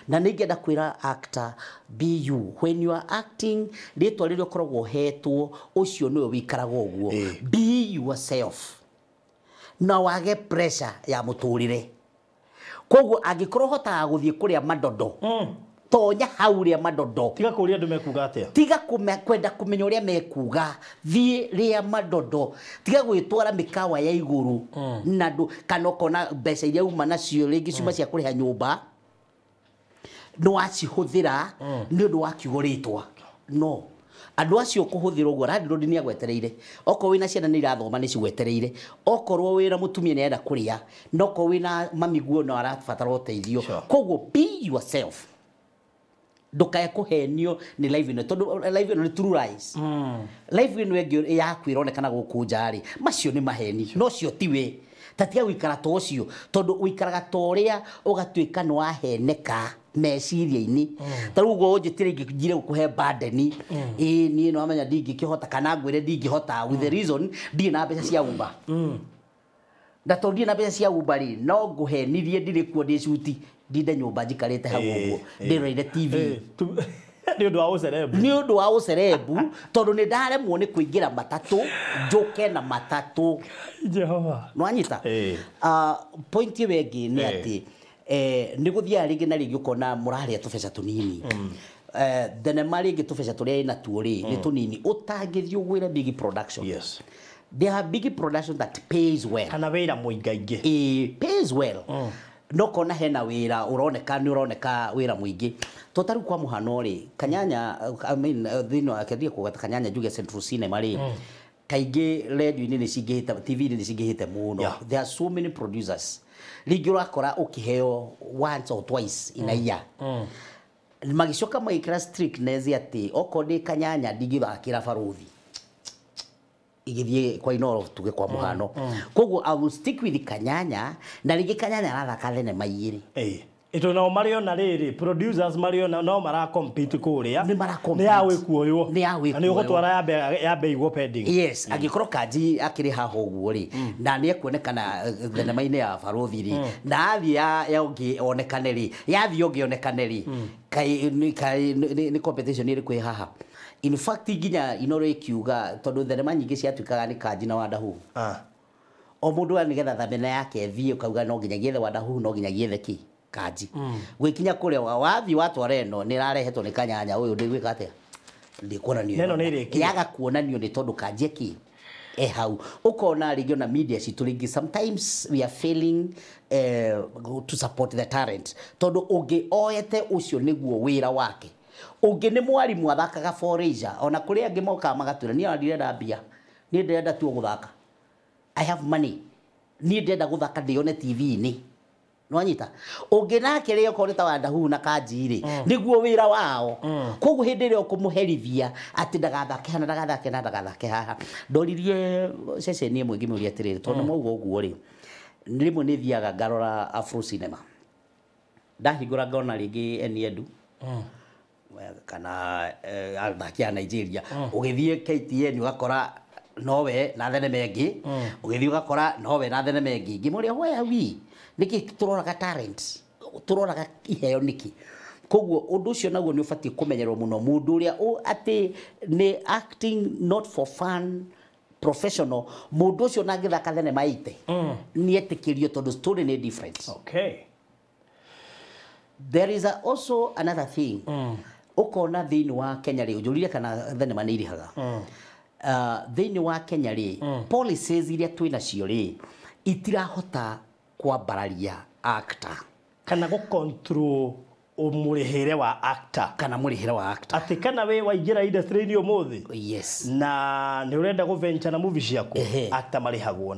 na nĩngenda kwĩra actor be you when you are acting rĩtwa rĩrĩa ũkoragwo hetwo ũcio nĩwe wĩikaraga ũguo be yourself na wage pressure ya mũtũrĩre. Koguo angĩkorwo hotaga gũthiĩ kũrĩa madondo tonya hau rĩa madondo tiga kũria andũ mekuga atĩa tiga kwenda kũmenya ũrĩa mekuga thiĩ rĩa madondo tiga gwĩtwara mĩkawa ya igũrũ na kana ũkona mbeca iria uma nacio rĩngĩ ciuma cia kũrĩha nyũmba no acihuthira ni undu wa kiugo ritwa no andu acio kuhuthira uguo landlord ni agwetereire oko wina ciana ni irathoma ni cigwetereire okorwo wina mutumia ni enda kuria noko wina mamiguo no arabatara uteithio koguo be yourself ndukae kuhenio ni live ino tondu live ino ni true lies live ino engi yaku ironekana guku njari macio ni maheni no cio tiwe tatia wikara to cio tondu wikaraga toria ugatuika no aheneka meciria-ini taru go njitire ingijire gukuhe badeni ni no amenya ndingikihota kana ngwire ndingihota with the reason ndi na mbeca cia umba na tondu na mbeca cia umba ri no nguhenirie ndire kuo ndi shuti ndinde nyumba njikarite hau uguo ndiroire TV ni undu wa ucerebu ni undu wa ucerebu tondu ni ndaremwo ni kuingira matatu njuke na matatu Jehova no anyita point wengi ni ati ni guthia ringi na ringi ukona muraria tubeca tunini thenema ringi tubeca turia ina tuori ni tunini utangithio gwire big production yes there are big production that pays well kana wira muingaingi pays well no kona hena wira uroneka wira muingi totaru kwa muhano ri kanyanya I mean thino akathie kugata kanyanya juge Central Cinema ri kaingi radio ni cingihite TV ni cingihite muno there are so many producers ligiro akora ukiheo once or twice in a year magicoka maikira strictness ati okodi kanyanya digithakira baruthi igithie kwa inoro tuge kwa muhano koguo I will stick with kanyanya na rigi kanyanya arathaka thene maiyiri ito no mario na riri producers mario no mara compete kuria ni yawe kuoyo ni yawe ni ugotwara ya bei go pending yes agikoro kaji akiri haho guo ri na ni ekuonekana thenema-ini ya baruthi ri na athi ya ungi onekane ri yathi ungi onekane ri kai ni competition iri kwi haha in fact ginya inoro ikiuga tondu thenema nyingi ciatuikaga ni kaji na wadahu o mundu ani getha thamena yake thie ukauga no nginya giethe wadahu no nginya giethe ki kaji gwikinya kuria wathi watwareno ni rarehetwo ni kanyanya uyu ndigwika atia ndikuonanio neno ni riki yaga kuonanio ni tondu kaji ki hau ukona ringio na media cituringi sometimes we are failing to support the talent tondu ungi oyete ucio niguo wira wake ungi ni mwarimu athakaga for leisure ona kuria angi moka magatwira ni ndirenda mbia ni ndirenda tu guthaka I have money ni ndirenda guthaka ndione TV ni no anyita ungi nake rio ko ta wadahu na kanjiri niguo wira wao koguo hindi rio kumuherithia ati ndagathake na ndagathake haha ndoririe ceceni imwe ngimuria atiriri tondu maugo uguo ri rimwe ni thiaga ngarora Afro Cinema ndahingura ngona ringi eniedu kana athaki a Nigeria ugithie KTN ugakora nowe na thenema ingi ugithie ugakora nowe na thenema ingi ngimuria where we niki turoraga talent turoraga iheo niki koguo undu ucio naguo ni ubatie kumenyerwo muno mundu uria ati ni acting not for fun professional mundu ucio nangithaka thenema ite ni etikirio tondu story ni different okay there is also another thing ukona thini wa Kenya ri ujurire kana thenema ni irihaga thini wa Kenya ri policies iria twina cio ri itirahota kwambararia actor kana go control umurihire wa actor kana murihire wa actor ati kana we waingira industry ni umuthi yes na ni urenda go venture na movie ciaku actor marihagwo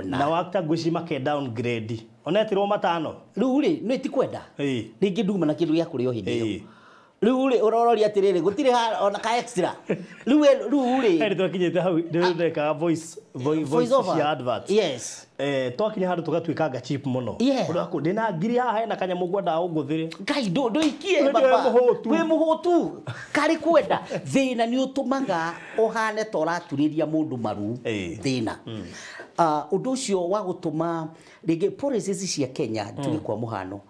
na actor gwicima ke downgrade onetirwo matano riu ri no itikwenda ringi nduma na kindu gya kurio hindi riu ri urororia atiriri gutire ona ka extra riu ri eri twakinyete hau ndeka voice cia advert yes twakinya handu tugatwikanga cheap muno urako ndina ngiri haha na kanya mugwenda unguthire ngai ndo ikie baba we muhutu kari kwenda thina ni utumaga ohane toraturiria mundu maru thina undu ucio wa gutuma ringi policies cia Kenya tuge kwa muhano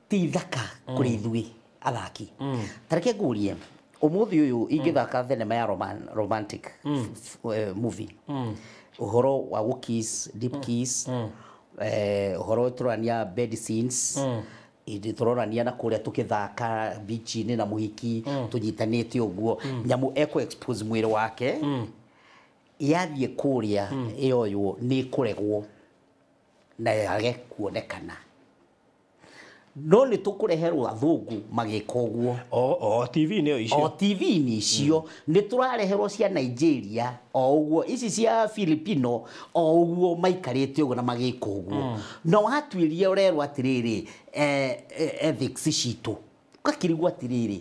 ti thaka kuri ithui athaki tareke ngurie umuthi uyu ingithaka thenema ya romantic movie uhoro wa kiss deep kiss uhoro turania bed scenes idi turorania na kuria tukithaka beach ni na muhiki tunyitanite uguo nyamu eko expose mwiri wake yathie kuria iyo ni kuregwo na yage kuonekana no nĩ tũkũreherwo athũngũ magĩka ũguo o TV nĩ icio o TV nĩ icio nĩ tũrareherwo cia Nigeria o ũguo ici cia Filipino o ũguo maikarĩte ũguo na magĩka ũguo no watuĩria ũrerwo atĩrĩrĩ ethics citũ ũgakĩrigwo atĩrĩrĩ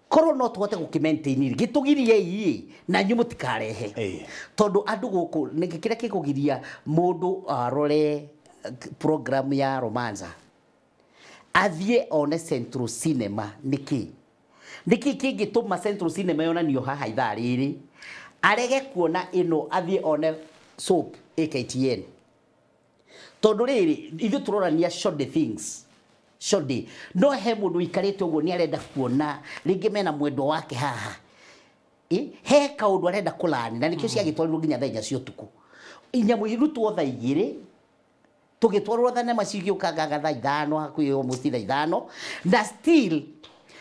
korwo no tũhote gũkĩmaintain gĩtũgiriei na nyuĩ mũtikarehe tondũ andũ gũkũ nĩ kĩrĩa gĩkũgiria mũndũ arore program ya romanza athiĩ one Central Cinema nĩkĩ kĩngĩtũma Central Cinema yonanio haha ithaa rĩrĩ arege kuona ĩno athiĩ one soap AKTN tondũ rĩrĩ ithuĩ tũrorania short things short no he mũndũ ikarĩte ũguo nĩ arenda kuona rĩngĩ mena mwendo wake haha he kaũndũ arenda kũlani na nĩkĩo ciagĩtwarirwo nginya thaa 4 cia ũtukũ inyamũ irutwo thaa 2 tũgĩtwarwo thenema cigĩũkangaga thaa 5 hakuhĩ almost thaa 5 na still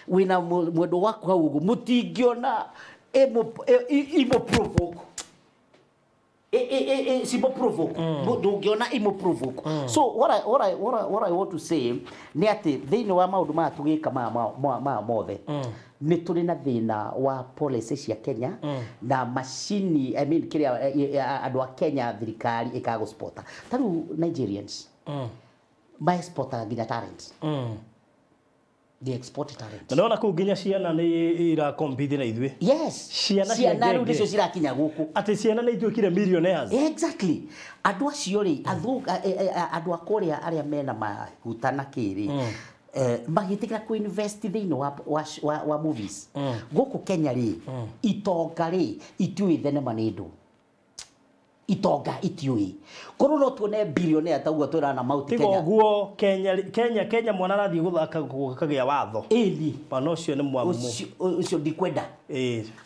wĩna mwendo waku hau ũguo mũtingĩona imo provoke sibo provoke ndũngĩona imo provoke so what I want to say nĩ atĩ thĩinĩ wa maũndũ maya tũgĩka maya mothe nĩ tũrĩ na thĩna wa policy cia Kenya na macini I mean kĩrĩa andũ a Kenya thirikari ĩkaga spota ta rĩu Nigerians ma exporta nginya talent they export talent naona kũ nginya ciana nĩ ira compete na ithuĩ yes ciana rĩu nĩcio cirakinya gũkũ atĩ ciana nĩ ituĩkire millionaires exactly andũ acio rĩ andũ a kũrĩa arĩa mena mahuta na kĩrĩ magĩtĩkĩra ku invest thĩinĩ wa movies gũkũ Kenya rĩ itonga rĩ itiũĩ thenema nĩ ndũ itonga itiũĩ korwo no tuone billionaire ta ũguo twĩrana mauti Kenya guo Kenya mwana rathiĩ gũthaka kagĩa watho ĩni pana ũcio nĩ mwamu ũcio ndikwenda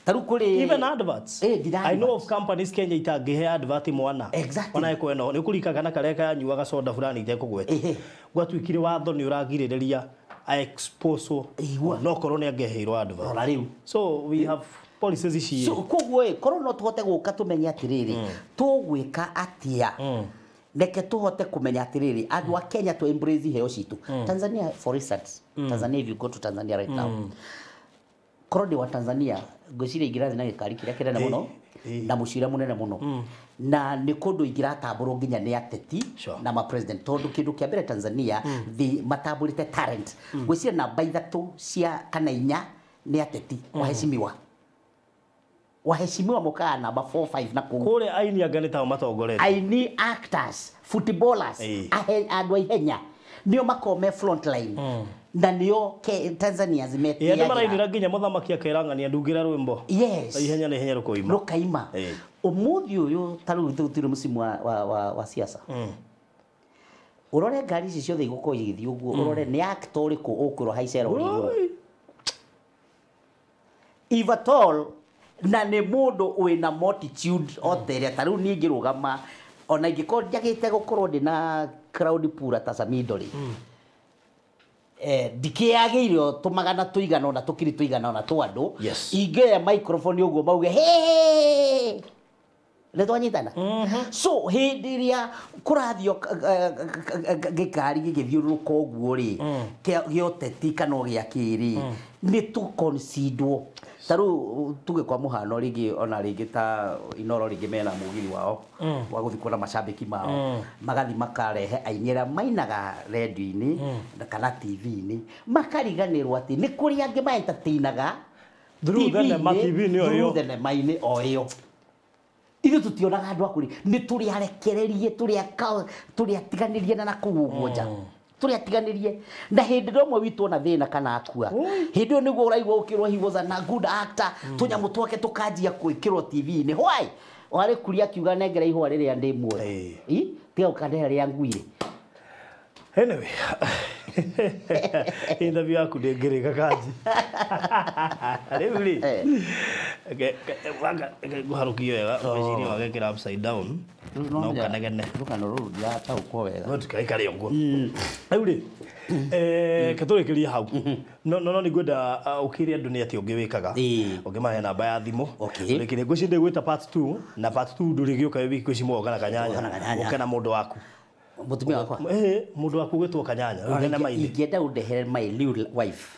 taru kũrĩ even adverts I know of companies Kenya itangĩhe advert mwana ona kweno nĩ kũrikaga na kareka yanyuaga soda fulani itekũgweta gwatuĩkire watho nĩ ũragirĩrĩria expose no korwo nĩ angĩheirwo advert so we have policies ici so kogwe korwo no tuhote gũka tumenye atĩrĩrĩ tũgwĩka atĩa reke tuhote kumenya atĩrĩrĩ andũ a Kenya to embrace heo citũ Tanzania for instance Tanzania if you go to Tanzania right now korwo ndi wa Tanzania ngwĩciria ingĩrathiĩ na gĩkari kĩrĩa kĩnene mũno na mũcira mũnene mũno na nĩ kũndũ ingĩratambũrwo nginya nĩ ateti na ma president tondũ kĩndũ kĩa mbere Tanzania matambũrĩte talent ngwĩciria namba 3 cia kana 4 nĩ ateti waheshimiwa mokaa namba 4 5 na kule aini agani ta matongorete aini actors footballers andũ ihenya nio makome front line na nio Tanzania zimetia ndio marainira nginya muthamaki akerangania ndungira rwimbo ihenya na ihenya rukaima umuthi uyu taru tutire musimu wa siasa urore ngari ici ciothe igũkorwo igĩthiĩ ũguo urore nĩ actor ũrĩkũ ũkũrwo haicera ũrĩo if at all na nĩ mũndũ wĩna multitude otere ta rĩu niĩ ngĩrũgama ona ingĩkorwo njagĩte gũkorwo ndĩ na crowd pura ta Samidori ndikĩagĩire tũmagana tũigana ona tũkiri tũigana ona twandu ingĩoya microphone ũguo mauge hey nĩ twanyitana so hĩndĩ ĩrĩa kũrathio gĩkari gĩgĩthiũrũrũka ũguo rĩ gĩoteti kana gĩa kĩrĩ nĩ tũconsidwo taru tuge kwa muhano rĩngĩ ona rĩngĩ ta Inoro rĩngĩ mena mũgiri wao wa gũthii kuona macambĩki mao magathi makarehe aini arĩa mainaga radio-inĩ kana TV-inĩ makariganĩrwo atĩ nĩ kũrĩ angĩ ma entertainaga thenema-inĩ o ĩyo ithuĩ tũtionaga andũ akũrĩ nĩ tũrĩ arekererie tũrĩ atiganĩrie na kũu ũguo nja tũrĩ atiganĩrie na hĩndĩ ĩmwe witũ ona thĩna kana akua hĩndĩ ĩyo nĩguo ũraigua ũkĩrwo he was a good actor tũnyamũ twake tũkanjia gwĩkĩrwo TV-inĩ why warĩ kuria akiuga nengera ihũa rĩrĩa ndĩ muoyo tiga ũkandehe rĩa nguire anyway interview yaku ndĩngĩrĩka kanji rĩu rĩ ngũharũkio wega meciria wagekĩra upside down no kanegene rũgano rũrũ ndirataũkwo wega no tikaikare ũguo rĩu rĩ katũrĩkĩrie hau no nĩ ngwenda ũkĩrĩ andũ nĩ atĩ ũngĩwĩkaga ũngĩmahe namba ya thimũ rĩkĩrĩ ngwĩciria ndĩgwĩta part 2 na part 2 ndũrĩgĩũka wiki ici mwoga na kanyanya ũkena mũndũ waku Mutumia wakwa. Mundu waku gwitwo Kanyanya. Rĩu nĩ maini. Ingĩenda ũndehere my new wife.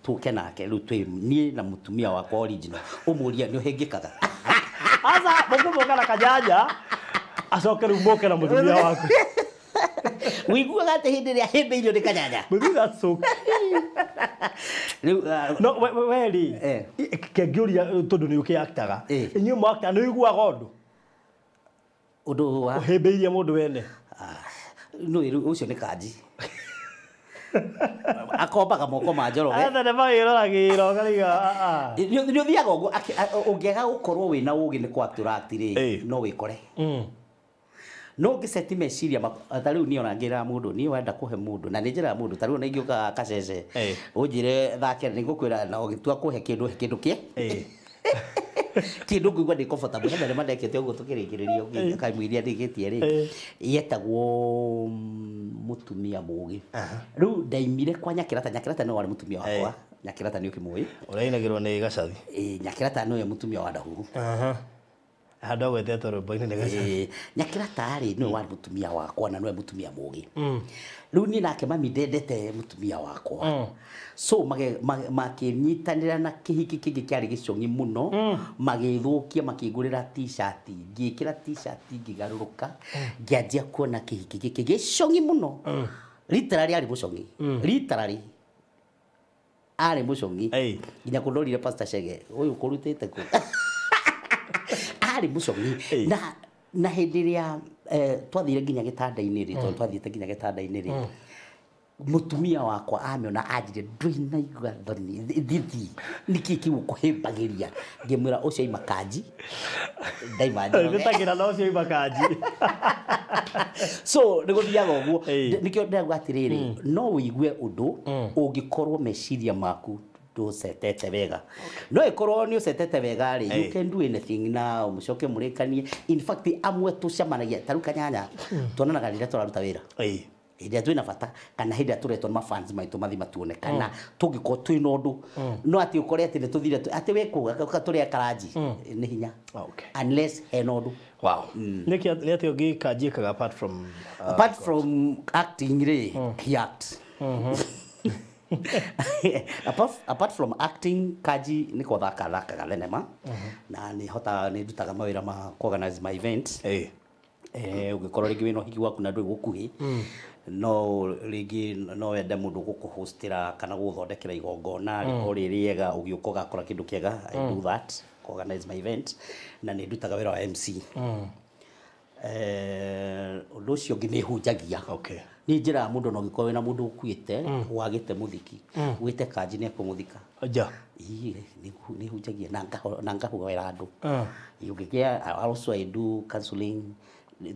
Tũke nake rĩu twĩ niĩ na mutumia wakwa original. Ũmũria nĩ ũhĩngĩkaga. Asa mũkũmoka na Kanyanya. Acoke rĩu moke na mutumia waku. Wiguaga atĩ hĩndĩ ĩrĩa hĩmbĩirio nĩ Kanyanya. But that's okay. No, weri. Kĩngĩũria tondũ nĩ ũkĩaktaga. Inyuĩ mũakta nĩ ũiguaga ũndũ. Ũndũ wa ũhĩmbĩirie mũndũ wene. No, ũcio nĩ kanji. Akombaga moko ma Njoroge. Atha nĩ magĩroragĩrwo gariga. Nĩ ũthiaga ũguo ũngĩaga gũkorwo wĩna ũgĩ nĩ kwatũra atĩrĩ no wĩkore. No ũngĩceti meciria ta rĩu niĩ ona ngĩra mũndũ niĩ wenda kũhe mũndũ na nĩ njĩra mũndũ ta rĩu ona ingĩũka Kacece ũnjĩre thake nĩ ngũkwĩra na ũgĩtua kũhe kĩndũ kĩe kĩndũ ngũigua ndĩ comfortable na nĩ mandekete ũguo tũkĩrĩkĩrĩria ũngĩ kaimũiria ndĩgĩtie rĩ yetagwo mutumia mũgĩ rĩu ndaimire kwa Nyakĩrata no warĩ mutumia wakwa Nyakĩrata nĩ ũkĩmũĩ ũrainagĩrwo nĩ Gacathi Nyakĩrata nĩwe mutumia wa Ndahuru handũ gwetete rwĩmbo-inĩ nĩ Gacathi Nyakĩrata rĩ nĩwe warĩ mutumia wakwa na nĩwe mutumia mũgĩ rĩu niĩ nake mami ndendete mutumia wakwa so makĩnyitanĩra na kĩhiki kĩngĩ kĩarĩ gĩcong'i mũno magĩthũkia makĩngũrĩra t-shirt ngĩkĩra t-shirt ngĩgarũrũka ngĩanjia kuona kĩhiki gĩkĩ gĩcong'i mũno literally arĩ mũcong'i literally arĩ mũcong'i nginya kũndorire Pastor Chege ũyũ kũrutĩte kũ arĩ mũcong'i na hĩndĩ ĩrĩa twathire nginya gĩtanda-inĩ rĩ tondũ twathiĩte nginya gĩtanda-inĩ rĩ mutumia wakwa amĩona anjire ndũinaigua thoni thithi nĩkĩ kĩu kũhĩmbagĩria ngĩmwĩra ũcio aima kanji ndaima Njoroge gĩtagĩra na ũcio aima kanji so nĩ gũthiaga ũguo nĩkĩo ndĩrauga atĩrĩrĩ no wĩigue ũndũ ũngĩkorwo meciria maku ndũcetete wega no ĩkorwo nĩ ũcetete wega rĩ you can do anything now mũcoke mũrĩkanie in fact amwe tũcemanagia ta rĩu Kanyanya tuonanaga rĩrĩa tũraruta wĩra hĩndĩ ĩrĩa twĩna bata kana hĩndĩ ĩrĩa tũretwo nĩ mafans maitũ mathi matuone kana tũngĩkorwo twĩna ũndũ no atĩ ũkore atĩ nĩ tũthire atĩ wĩkũga tũrĩa karanji nĩ hinya unless hena ũndũ nĩ atĩ ũngĩ kanjiĩkaga apart from acting rĩ he act apart from acting Kaji niko thakaga thenema na nĩ ndutaga mawĩra ma organize my events ũngĩkorwo rĩngĩ wĩna ũhiki waku na ndũrĩ gũkuhĩ no rĩngĩ no wende mũndũ gũkũhostera kana gũthondekera igongona rĩkorwo rĩega ũgĩũka ũgakora kĩndũ kĩega I do that organize my event na nĩ ndutaga wĩra wa MC ũndũ ũcio ũngĩ nĩ hunjagia nĩ njĩra mũndũ no gĩkorwo wĩna mũndũ ũkuĩte wagĩte mũthiki wĩte Kanji nĩ ekũmũthika nĩ hunjagia na ngahũra andũ ũngĩgĩa also I do counseling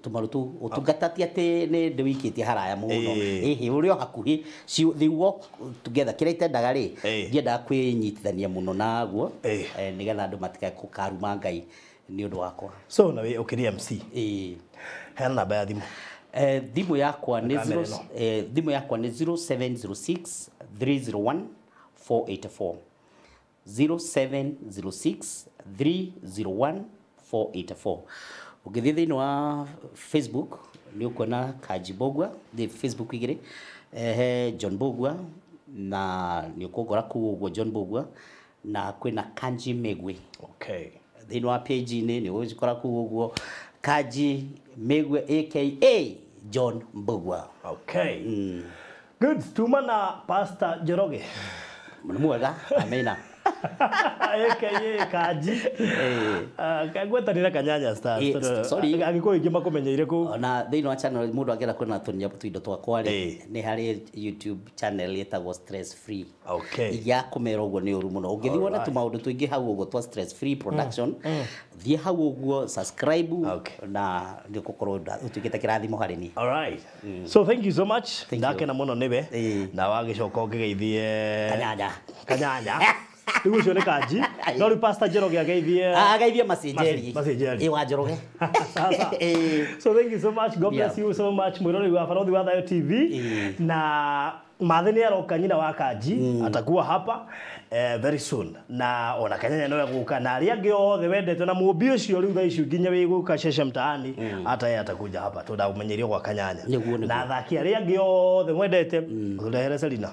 tumarutu utungata ti ati ni ndiwikĩtie haraya mũno ũrĩa hakuhĩ they work together kĩrĩa itendaga rĩ ndiendaga kwĩnyitithania mũno naguo nĩgetha andũ matikae kũkaruma Ngai nĩ ũndũ wakwa so na we ũkĩrĩ MC hena namba ya thimũ thimũ yakwa nĩ 0706 301 484 0706 301 484 ũngĩthiĩ thĩinĩ wa Facebook nĩ ũkuona Kanji Mbũgua the Facebook igĩrĩ John Mbũgua na nĩ ũkũngora kũu ũguo John Mbũgua na kwĩna Kanji Mĩgwi thĩinĩ wa page-inĩ nĩ ũgũkora kũu ũguo Kanji Mĩgwi aka John Mbũgua good tuma na Pastor Njoroge nĩ mwega amena aka Kanji kagwetanĩra Kanyanya Stars agĩkorwo ingĩ makũmenyeire kũu na thĩinĩ wa channel mũndũ angĩenda kuona tũindo twakwa nĩ harĩ YouTube channel ĩtagwo Stress Free ya kũmera ũguo nĩ ũru mũno ũngĩthiĩ wone tũmaũndũ tũingĩ hau ũguo twa Stress Free Production thiĩ hau ũguo subscribe na nĩ ũgũkorwo ũtuĩkĩte kĩrathimo harĩ niĩ alright so thank you so much ndakena mũno nĩwe na wagĩcoka ũngĩgeithie Kanyanya rĩu ũcio nĩ Kanji Nori Pastor Njoroge ageithie. Ageithie Masinjeri. Masinjeri. Wa Njoroge. So thank you so much. God bless you so much. Mwirori wa Barathi wa Thayo TV. Na Mathini aroka nyina wa Kanji atakuwa hapa very soon. Na ona Kanyanya no guka na aria angi othe wendete na mumbi ucio riu tha icio nginya wi guka Sheshe mtaani hata yeye atakuja hapa tudakumenyeria kwa Kanyanya. Na athaki aria angi othe mwendete turehere Selina.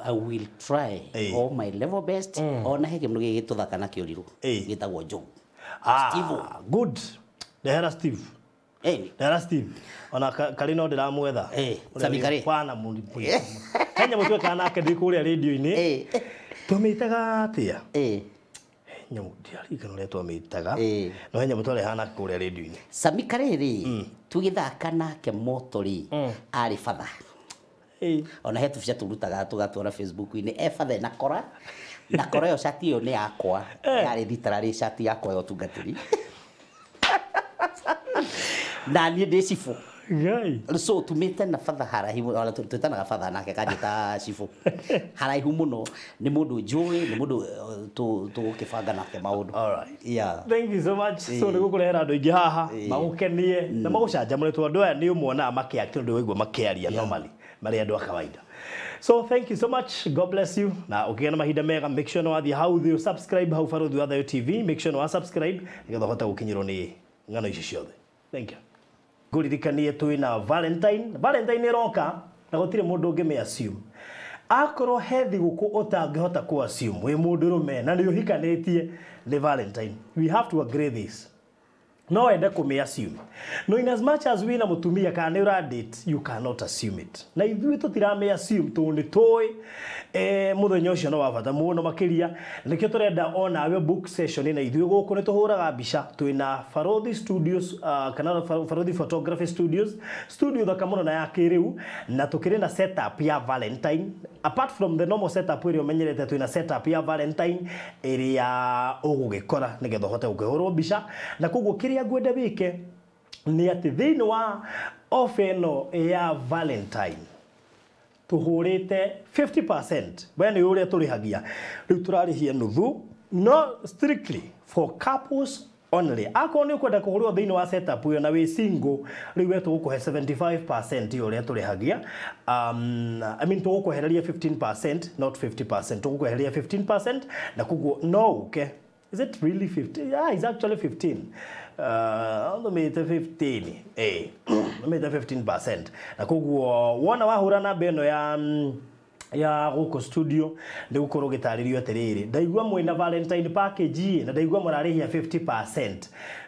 I will try all my level best. Ona hege mno gigituthaka na kiuriru gitagwo Njogu. Steve good. Dehera Steve. Dehera Steve. Ona Karino ndiramwetha. Sami Kare. Kwana mulipo. Kenya mutwe kana ake ndikuria radio-ini. Tumitaga atia. Nyamu ndiari kana letwa mitaga. No henya mutwe hana kuria radio-ini. Sami Kare ri tugithaka nake motori ari father. Ona hetu cia turutaga tugatwara Facebook-ini father na kora yo shati yo ni yakwa yari literally shati yakwa yo tungatiri na ni ndicifu gai so tumite na father haraihu wala tutanaga father nake kajita cifu haraihu muno ni mundu njui ni mundu tukibanga nake maundu. All right, yeah, thank you so much. So ni gukurehera andu ingi haha magukenie na magucanjamuritwo andu aya ni umwona makiact ndu wigwa makiaria normally mari andu akawaida. So thank you so much. God bless you. Na ukiona mahinda mega, make sure no wathi how you subscribe how Barathi wa Thayo TV. Make sure no subscribe nigetha hota gukinyirwo ni ngano ici ciothe. Thank you. Guririkanie twina Valentine roka na gutire mundu ungi assume. Akorwo he thiguku utangihota ku assume wi mundu rume na ni uhikanitie ni Valentine. We have to agree this. No ende kume assume. No, in as much as we na mutumia kana ura date, you cannot assume it. Na ithui tutirame assume tu ni toy muthenya ucio no wabata muno makiria nikio turenda ona awe book session na ithui guku ni tuhuraga mbica twina Barathi Studios kana Barathi Photography studio thaka muno na ya kiriu na tukiri na setup ya Valentine. Apart from the normal setup iri umenyerete twina setup ya Valentine area ugugikora nigetha hote gukihurwo mbica na koguo kiria ngwenda wike ni ati thiini wa ofeno ya Valentine tuhurite 50%. Bwana yule turihagia riu turarihia nuthu no strictly for couples only. Ako ni ukwenda kuhurwo thiini wa setup yo na we single riu wetu gukuhe 75% yule turihagia. I mean tugukuhereria 15% not 50%. Tugukuhereria 15% na kuguo no okay. Is it really 15? Yeah, it's actually 15. I'll make it 15. I'll make it 15%. Na kuguo wona wahura na beno ya guko studio ndi gukorwo gitaririo atiriri ndaigua mwina Valentine package na ndaigua murarihia 50%.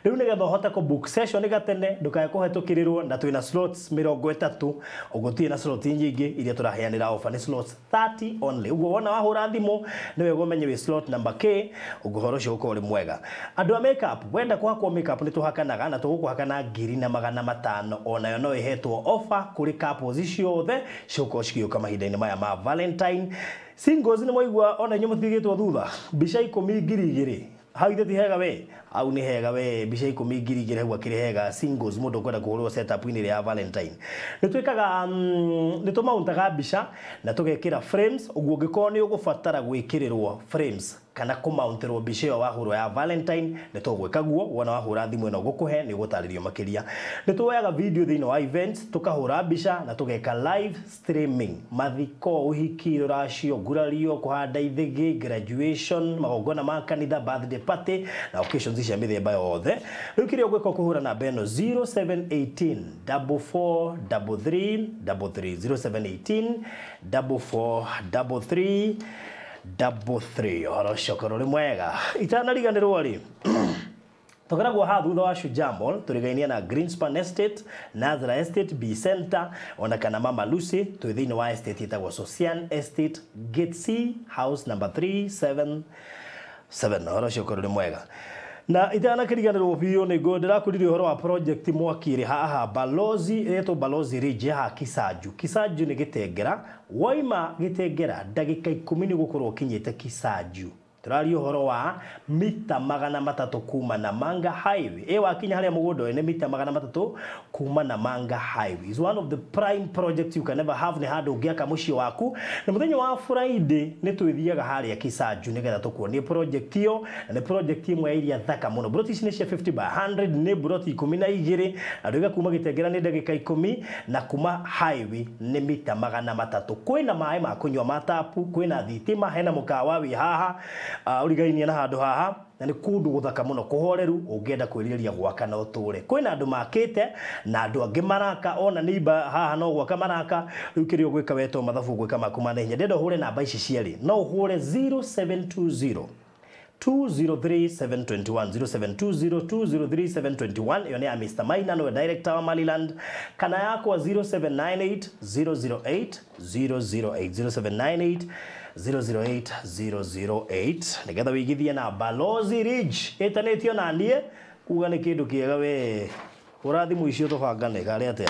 Riu nigetha hote ko book session gatene ndukaye kuhetukirirwo na twina slots 30 ugutie na slot nyingi iria turaheanira offer ni slots 30 only. Ugo wona wahura thimu niwe gomenye we slot number K uguhoro cio uko uri mwega. Andu a makeup wenda kuhakwo makeup ni tuhakanaga na tugukuhakana 2,500 ona yo no ihetwo offer kuri couples ciothe ciuko cigioka mahinda-ini maya ma Valentine. Singles ni moigwa ona nyu mutigitwo thutha mbica 10,000 how ite hega we au ni hega we mbica 10,000 hegwa kiri hega singles mundu kwenda kuhurwo setup ini ya Valentine ni twikaga ni tumauntaga mbica na tugekira frames uguo ngiko ni ugubatara gwikirirwo frames kana kumauntirwo mbica yo wahurwo ya Valentine ni tugwika guo wona wahura thimu ino gukuhe ni gutaririo makiria ni tuoyaga video thiini wa events tukahura mbica na tugeka live streaming mathiko uhiki racio gurario kuhanda ithigi graduation magongona ma kanitha birthday party na occasions cia mithemba yothe riu kiria gwika kuhura na beno 0718 4433 0718 4433 3 orocokoro ri mwega itanariganirwo ri tukaragwo ha thutha wa Shujaa Mall turigainia na Greenspan Estate, Nazara Estate, B Center ona kana Mama Lucy tu thiini wa estate itagwo Socian Estate Gate C house number 377 orocokoro ri mwega na itana kiriganirwo biyo ni go ndirakuririo horo wa project mwakire haha Balozi eto Balozi Ridge ha Kisaju ni Gitengera waima Gitengera ndagika 10 ni gukorwo kinyite Kisaju turari uhoro wa mita 300 kuma Namanga Highway wakinya haria mugundo ene mita 300 kuma Namanga Highway is one of the prime projects you can never have. Ni handu ungiaka muci waku na muthenya wa Friday ni twithiaga haria Kisaju nigetha tukuonie project iyo na project imwe iria thaka muno. Broti ici ni cia 50 by 100 ni broti 12 andu kuma Gitengera ni ndagika 10 na kuma highway ni mita 300. Kwina maĩ ma kunywa matapu, kwina thitima, hena mukawa wi haha urigainie na handu haha na ni kundu guthaka muno kuhoreru ungienda kwiriria gwaka na uture. Kwina andu makite na andu angi maraka ona niba haha no gwaka maraka riu kirio gwika weto mathabu gwika makuma na hinya. Ndendo hure namba ici cieri no hure 0720 203-721 0720-203-721 iyo ni ya Mr. Maina no director wa Maliland. Kana yako wa 0798-008-008 0798-008-008 nigetha wigithie na Balozi Ridge itanetio na nie kuga ni kindu kiega we urathimu icio tubangane gari atia.